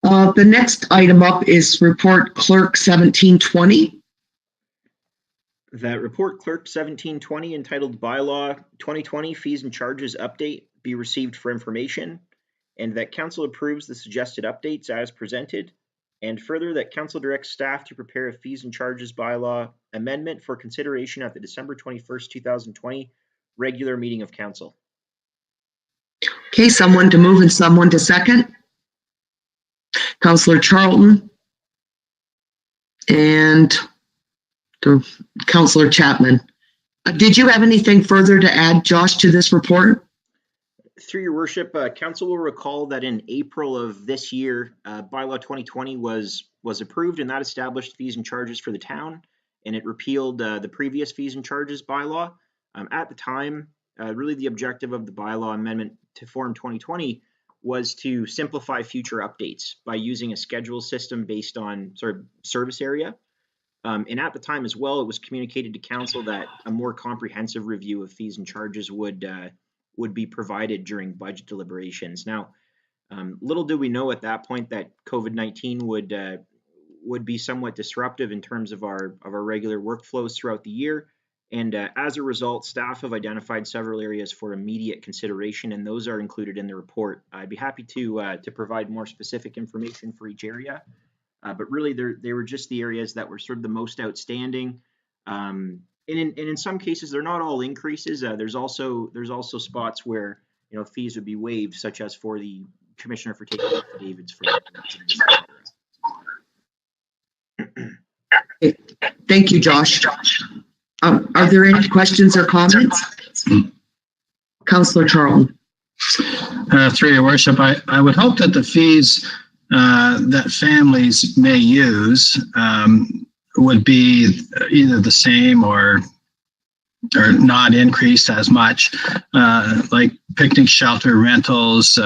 The next item up is Report Clerk 1720. That Report Clerk 1720, entitled Bylaw 2020 Fees and Charges Update, be received for information, and that Council approves the suggested updates as presented, and further that Council directs staff to prepare a Fees and Charges Bylaw amendment for consideration at the December 21st, 2020 regular meeting of Council. Okay, someone to move and someone to second. Councillor Charlton and Councillor Chapman. Did you have anything further to add, Josh, to this report? Through your worship, Council will recall that in April of this year, Bylaw 2020 was approved, and that established fees and charges for the town, and it repealed the previous fees and charges bylaw. At the time, really the objective of the bylaw amendment to Form 2020 was to simplify future updates by using a schedule system based on sort of service area. And at the time as well, it was communicated to council that a more comprehensive review of fees and charges would be provided during budget deliberations. Now, little do we know at that point that COVID-19 would be somewhat disruptive in terms of our regular workflows throughout the year. And as a result, staff have identified several areas for immediate consideration, and those are included in the report. I'd be happy to provide more specific information for each area, but really they were just the areas that were sort of the most outstanding. And in some cases, they're not all increases. There's also spots where fees would be waived, such as for the Commissioner, for taking affidavits for Thank you, Josh. Are there any questions or comments? Councillor Charlton. Through your worship, I would hope that the fees that families may use would be either the same or not increased as much, like picnic shelter rentals,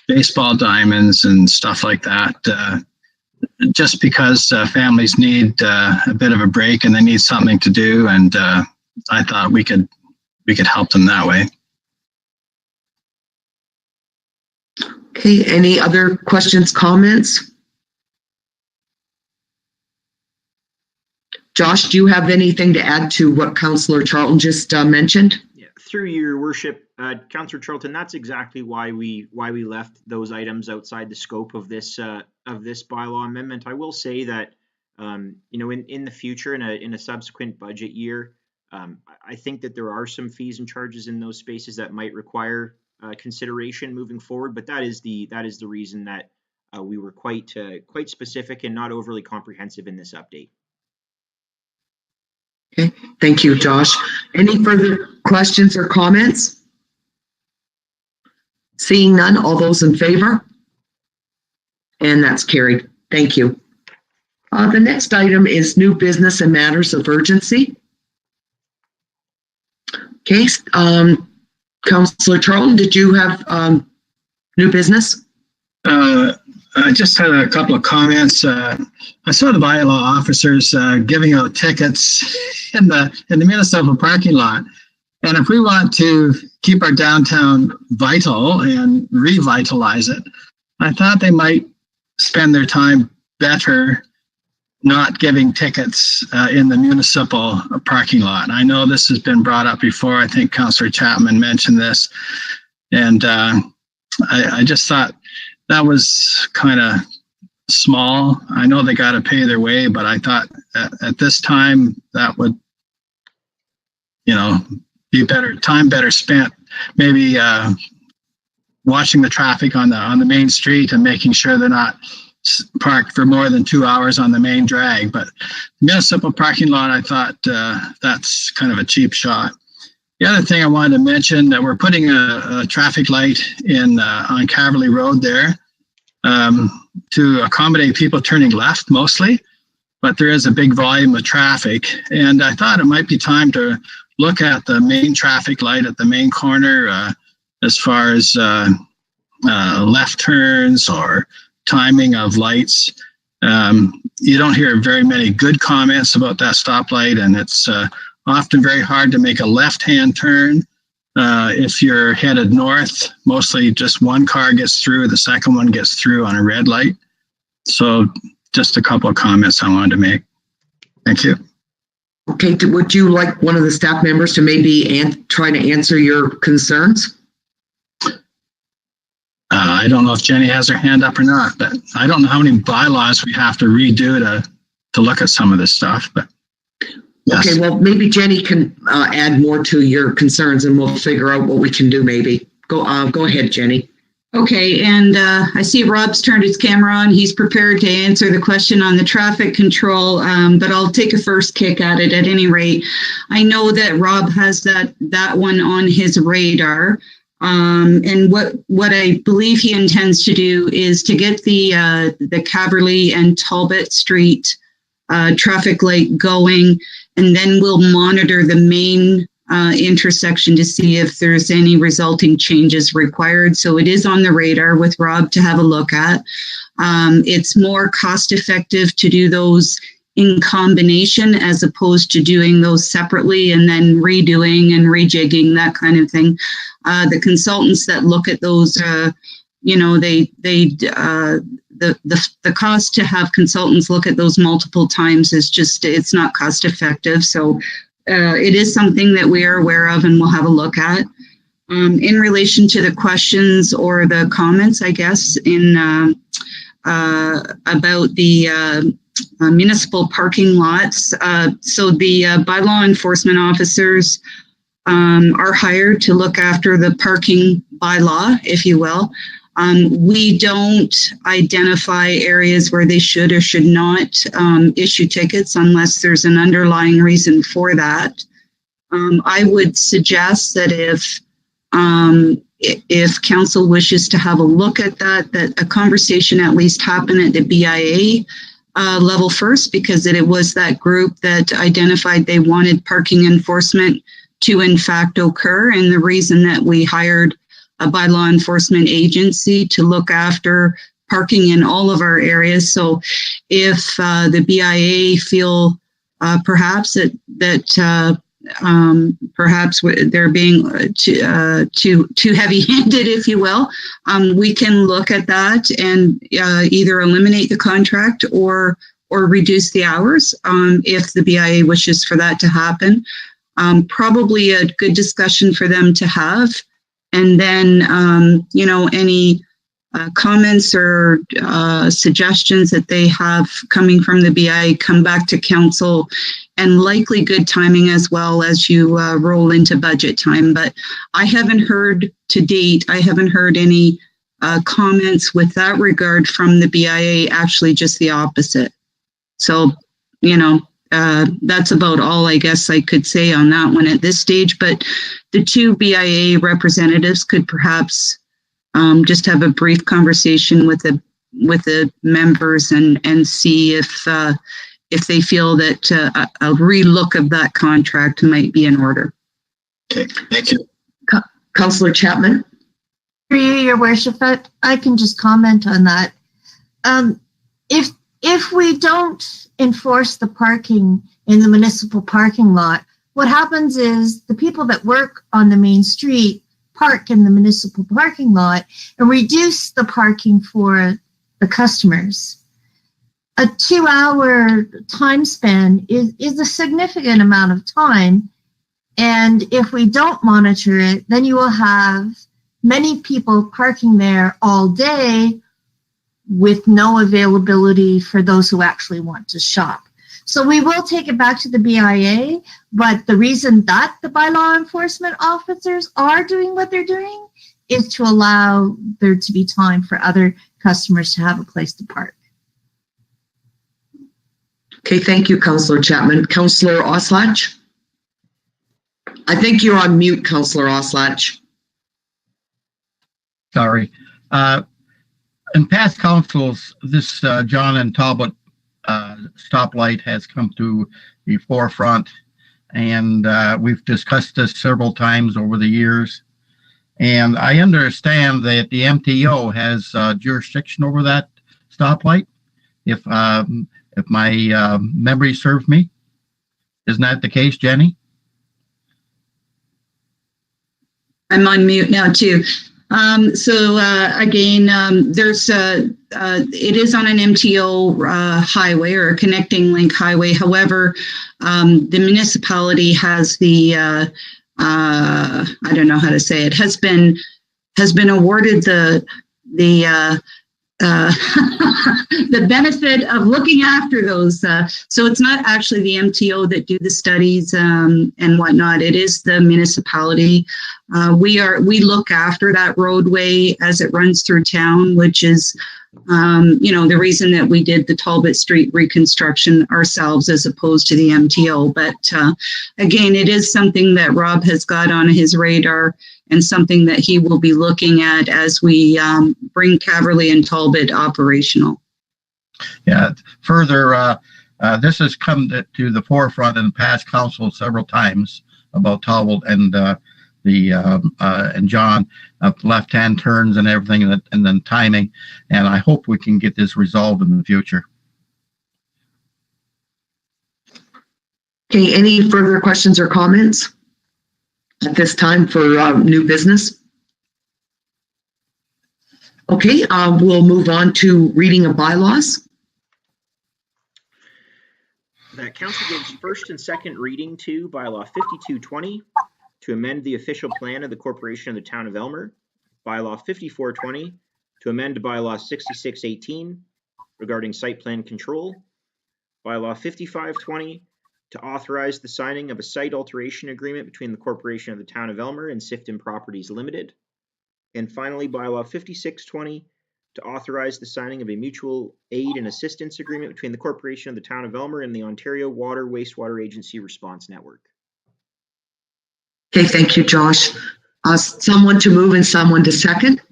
baseball diamonds and stuff like that. Just because families need a bit of a break and they need something to do, and I thought we could help them that way. Okay, any other questions, comments? Josh, do you have anything to add to what Councillor Charlton just mentioned? Yeah, through your worship, Councillor Charlton, that's exactly why we left those items outside the scope of this bylaw amendment. I will say that in the future, in a subsequent budget year, I think that there are some fees and charges in those spaces that might require consideration moving forward. But that is the reason that we were quite specific and not overly comprehensive in this update. Okay, thank you, Josh. Any further questions or comments? Seeing none, all those in favor? And that's carried. Thank you. The next item is new business and matters of urgency. Okay, Councillor Charlton, did you have new business? I just had a couple of comments. I saw the bylaw officers giving out tickets in the municipal parking lot. And if we want to keep our downtown vital and revitalize it, I thought they might spend their time better not giving tickets in the municipal parking lot. I know this has been brought up before. I think Councillor Chapman mentioned this. And I just thought that was kind of small. I know they got to pay their way, but I thought at this time that would, be better spent. Maybe watching the traffic on the main street and making sure they're not parked for more than 2 hours on the main drag. But municipal parking lot, I thought that's kind of a cheap shot. The other thing I wanted to mention, that we're putting a traffic light in on Caverly Road there to accommodate people turning left mostly, but there is a big volume of traffic. And I thought it might be time to look at the main traffic light at the main corner as far as left turns or timing of lights. You don't hear very many good comments about that stoplight, and it's often very hard to make a left-hand turn. If you're headed north, mostly just one car gets through, the second one gets through on a red light. So just a couple of comments I wanted to make. Thank you. Okay, would you like one of the staff members to maybe try to answer your concerns? I don't know if Jenny has her hand up or not, but I don't know how many bylaws we have to redo to look at some of this stuff. But yes. Okay, well, maybe Jenny can add more to your concerns, and we'll figure out what we can do. Maybe go ahead, Jenny. Okay, and I see Rob's turned his camera on. He's prepared to answer the question on the traffic control, but I'll take a first kick at it at any rate. I know that Rob has that one on his radar. And what I believe he intends to do is to get the Caverly and Talbot Street traffic light going, and then we'll monitor the main intersection to see if there's any resulting changes required. So it is on the radar with Rob to have a look at. It's more cost effective to do those in combination as opposed to doing those separately and then redoing and rejigging, that kind of thing. The consultants that look at those, the cost to have consultants look at those multiple times is just, it's not cost effective. So it is something that we are aware of and we'll have a look at. In relation to the questions or the comments, I guess, about the municipal parking lots. So the bylaw enforcement officers are hired to look after the parking bylaw, if you will. We don't identify areas where they should or should not issue tickets unless there's an underlying reason for that. I would suggest that if council wishes to have a look at that a conversation at least happen at the BIA level first, because it was that group that identified they wanted parking enforcement to in fact occur. And the reason that we hired a bylaw enforcement agency to look after parking in all of our areas. So if the BIA feel perhaps that perhaps they're being too heavy-handed, if you will, we can look at that and either eliminate the contract or reduce the hours if the BIA wishes for that to happen. Probably a good discussion for them to have. And then, any comments or suggestions that they have coming from the BIA come back to council, and likely good timing as well as you roll into budget time. But I haven't heard to date, any comments with that regard from the BIA, actually just the opposite. So, that's about all I guess I could say on that one at this stage. But the two BIA representatives could perhaps just have a brief conversation with the members and see if they feel that a relook of that contract might be in order. Okay, thank you. Councillor Chapman. Through you, Your Worship, I can just comment on that. If we don't enforce the parking in the municipal parking lot, what happens is the people that work on the main street park in the municipal parking lot and reduce the parking for the customers. A 2-hour time span is a significant amount of time. And if we don't monitor it, then you will have many people parking there all day with no availability for those who actually want to shop. So we will take it back to the BIA, but the reason that the bylaw enforcement officers are doing what they're doing is to allow there to be time for other customers to have a place to park. Okay, thank you, Councillor Chapman. Councillor Oslach? I think you're on mute, Councillor Oslach. Sorry. In past councils, this John and Talbot stoplight has come to the forefront, and we've discussed this several times over the years. And I understand that the MTO has jurisdiction over that stoplight, if my memory serves me. Isn't that the case, Jenny? I'm on mute now too. There's it is on an MTO highway or a connecting link highway. However, the municipality has the I don't know how to say it, has been awarded the the benefit of looking after those. So it's not actually the MTO that do the studies and whatnot. It is the municipality. We look after that roadway as it runs through town, which is, the reason that we did the Talbot Street reconstruction ourselves as opposed to the MTO. But again, it is something that Rob has got on his radar and something that he will be looking at as we bring Caverly and Talbot operational. Yeah, further, this has come to the forefront in past council several times about Talbot and and John, left-hand turns and everything, and then timing. And I hope we can get this resolved in the future. Okay, any further questions or comments at this time for new business? Okay, we'll move on to reading of bylaws. That council gives first and second reading to bylaw 5220 to amend the official plan of the corporation of the town of Elmer, bylaw 5420 to amend bylaw 6618 regarding site plan control, bylaw 5520 to authorize the signing of a site alteration agreement between the corporation of the town of Elmer and Sifton Properties Limited, And finally, bylaw 5620 to authorize the signing of a mutual aid and assistance agreement between the corporation of the town of Elmer and the Ontario Water Wastewater Agency Response Network. Okay, thank you, Josh. Someone to move and someone to second.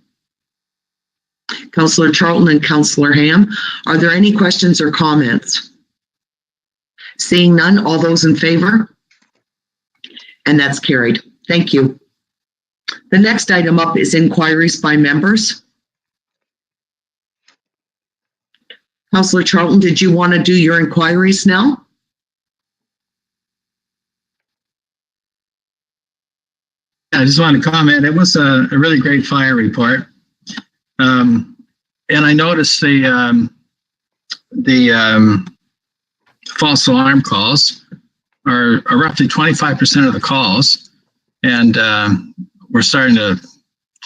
Councillor Charlton and Councillor Ham. Are there any questions or comments? Seeing none, all those in favor? And that's carried. Thank you. The next item up is inquiries by members. Councillor Charlton, did you want to do your inquiries now? I just want to comment. It was a really great fire report. And I noticed the false alarm calls are roughly 25% of the calls, and we're starting to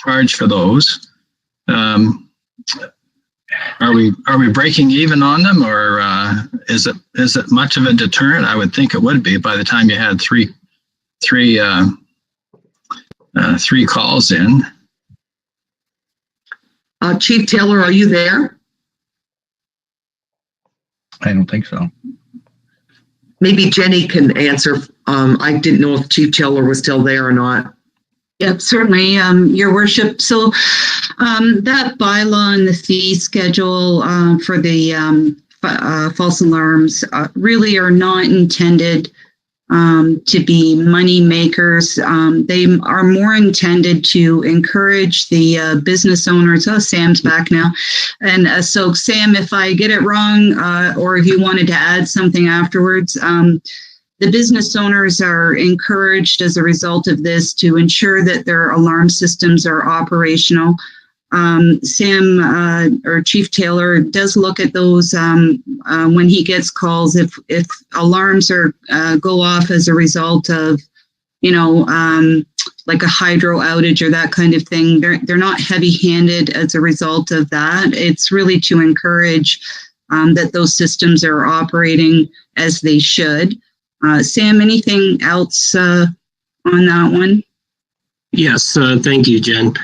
charge for those. Are we breaking even on them, or is it much of a deterrent? I would think it would be by the time you had three calls in. Chief Taylor, are you there? I don't think so. Maybe Jenny can answer. I didn't know if Chief Taylor was still there or not. Yep, certainly, Your Worship. So that bylaw and the fee schedule for the false alarms really are not intended to be money makers. They are more intended to encourage the business owners. Oh, Sam's back now. And so, Sam, if I get it wrong, or if you wanted to add something afterwards, the business owners are encouraged as a result of this to ensure that their alarm systems are operational. Sam or Chief Taylor does look at those when he gets calls. If alarms are go off as a result of, like a hydro outage or that kind of thing, they're not heavy-handed as a result of that. It's really to encourage that those systems are operating as they should. Sam, anything else on that one? Yes, thank you, Jen.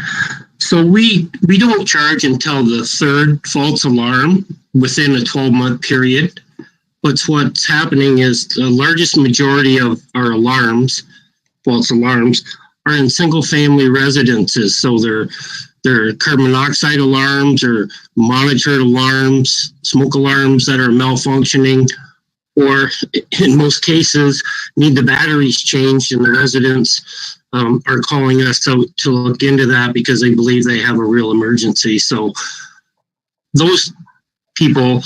So we don't charge until the third false alarm within a 12-month period. But what's happening is the largest majority of our alarms, false alarms, are in single-family residences. So they're carbon monoxide alarms or monitored alarms, smoke alarms that are malfunctioning, or in most cases need the batteries changed, and the residents are calling us to look into that because they believe they have a real emergency. So those people,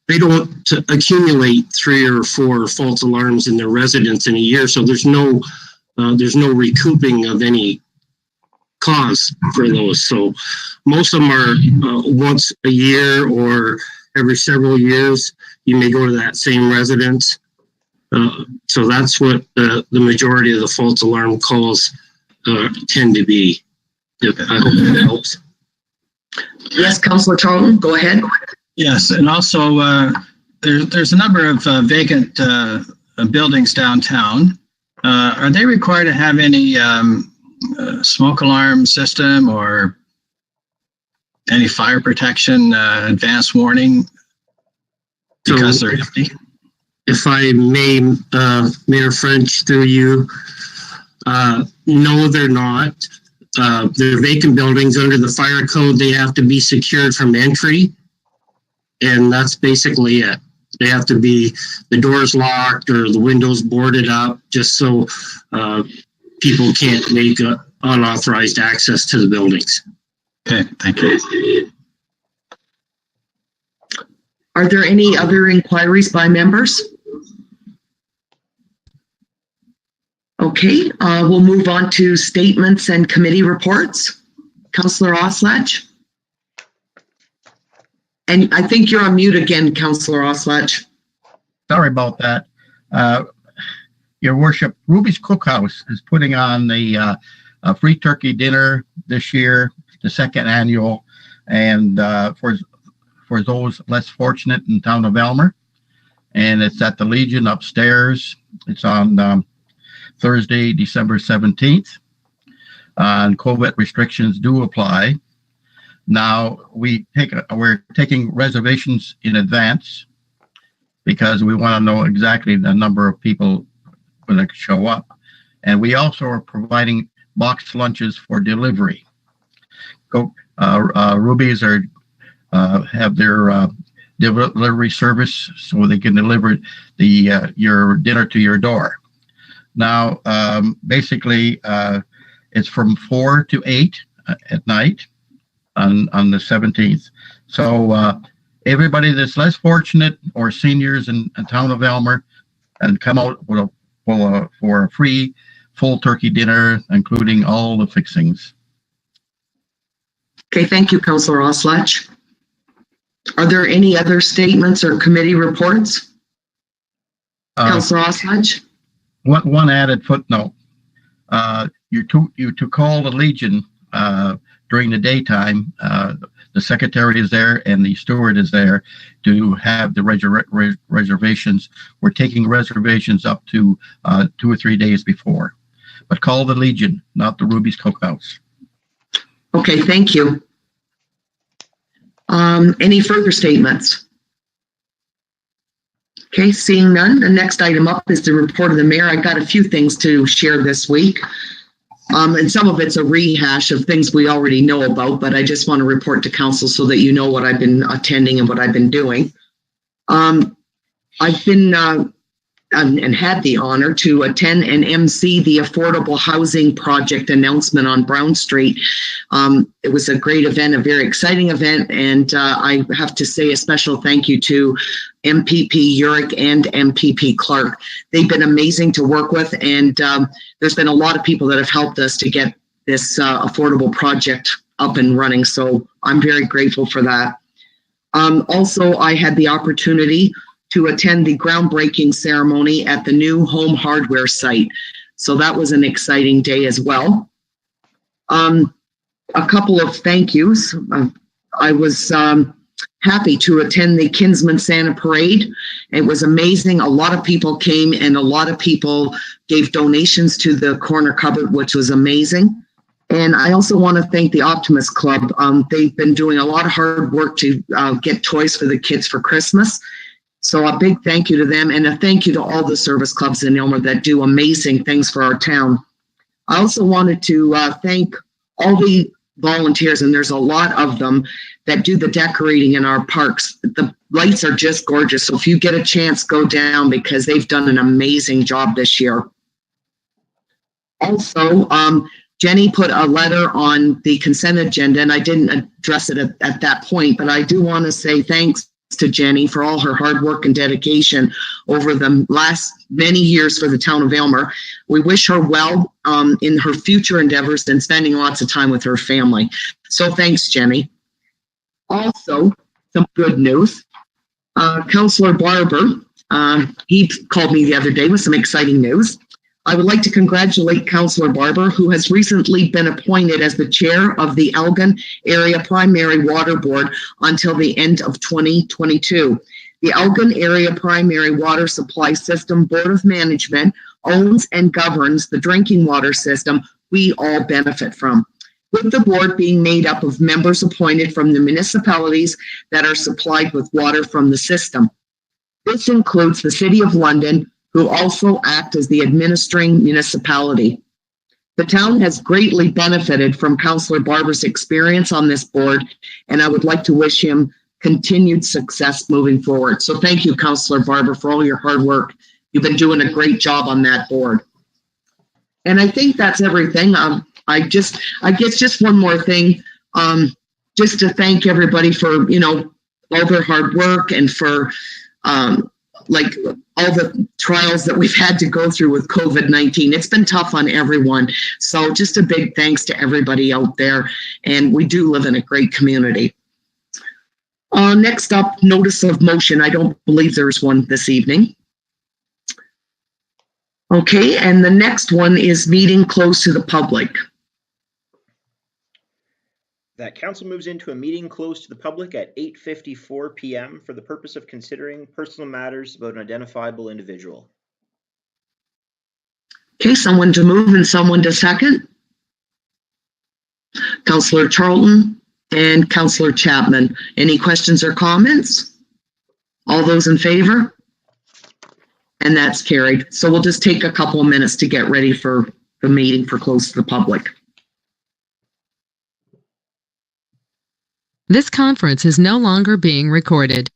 they don't accumulate 3 or 4 false alarms in their residence in a year. So there's no recouping of any cost for those. So most of them are once a year or every several years. You may go to that same residence. So that's what the majority of the false alarm calls tend to be. I hope that helps. Yes, Councillor Charlton, go ahead. Yes, and also there's a number of vacant buildings downtown. Are they required to have any smoke alarm system or any fire protection advance warning because they're empty? If I may, Mayor French, through you, no, they're not. They're vacant buildings. Under the fire code, they have to be secured from entry, and that's basically it. They have to be the doors locked or the windows boarded up, just so people can't make unauthorized access to the buildings. Okay, thank you. Are there any other inquiries by members? Okay, we'll move on to statements and committee reports. Councillor Oslach. And I think you're on mute again, Councillor Oslach. Sorry about that. Your Worship, Ruby's Cookhouse is putting on the free turkey dinner this year, the second annual, and for those less fortunate in town of Elmer. And it's at the Legion upstairs. It's on Thursday, December 17th. and COVID restrictions do apply. Now we're taking reservations in advance because we want to know exactly the number of people going to show up. And we also are providing box lunches for delivery. Rubies have their delivery service so they can deliver your dinner to your door. Now, basically, it's from 4 to 8 at night on the 17th. So everybody that's less fortunate or seniors in the town of Aylmer and come out for a free full turkey dinner, including all the fixings. Okay, thank you, Councillor Oslach. Are there any other statements or committee reports? Councillor Oslach? One added footnote. You to call the Legion during the daytime. The secretary is there and the steward is there to have the reservations. We're taking reservations up to 2 or 3 days before. But call the Legion, not the Ruby's Cookhouse. Okay, thank you. Any further statements? Okay, seeing none, the next item up is the report of the mayor. I got a few things to share this week. And some of it's a rehash of things we already know about, but I just want to report to council so that you know what I've been attending and what I've been doing. I've been and had the honor to attend and MC the Affordable Housing Project announcement on Brown Street. It was a great event, a very exciting event, and I have to say a special thank you to MPP Urick and MPP Clark. They've been amazing to work with, and there's been a lot of people that have helped us to get this affordable project up and running, so I'm very grateful for that. Also, I had the opportunity to attend the groundbreaking ceremony at the new home hardware site. So that was an exciting day as well. A couple of thank yous. I was happy to attend the Kinsman Santa Parade. It was amazing. A lot of people came and a lot of people gave donations to the corner cupboard, which was amazing. And I also want to thank the Optimist Club. They've been doing a lot of hard work to get toys for the kids for Christmas. So a big thank you to them, and a thank you to all the service clubs in Aylmer that do amazing things for our town. I also wanted to thank all the volunteers, and there's a lot of them, that do the decorating in our parks. The lights are just gorgeous. So if you get a chance, go down because they've done an amazing job this year. Also, Jenny put a letter on the consent agenda, and I didn't address it at that point, but I do want to say thanks to Jenny for all her hard work and dedication over the last many years for the town of Aylmer. We wish her well in her future endeavors and spending lots of time with her family. So thanks, Jenny. Also, some good news. Councillor Barber, he called me the other day with some exciting news. I would like to congratulate Councillor Barber, who has recently been appointed as the chair of the Elgin Area Primary Water Board until the end of 2022. The Elgin Area Primary Water Supply System Board of Management owns and governs the drinking water system we all benefit from, with the board being made up of members appointed from the municipalities that are supplied with water from the system. This includes the City of London, who also act as the administering municipality. The town has greatly benefited from Councillor Barber's experience on this board, and I would like to wish him continued success moving forward. So thank you, Councillor Barber, for all your hard work. You've been doing a great job on that board. And I think that's everything. I guess just one more thing, just to thank everybody for, you know, all their hard work and for like all the trials that we've had to go through with COVID-19. It's been tough on everyone. So just a big thanks to everybody out there. And we do live in a great community. Next up, notice of motion. I don't believe there's one this evening. Okay, and the next one is meeting closed to the public. That council moves into a meeting closed to the public at 8:54 p.m. for the purpose of considering personal matters about an identifiable individual. Okay, someone to move and someone to second. Councillor Charlton, and Councillor Chapman. Any questions or comments? All those in favor? And that's carried. So we'll just take a couple of minutes to get ready for the meeting for close to the public. This conference is no longer being recorded.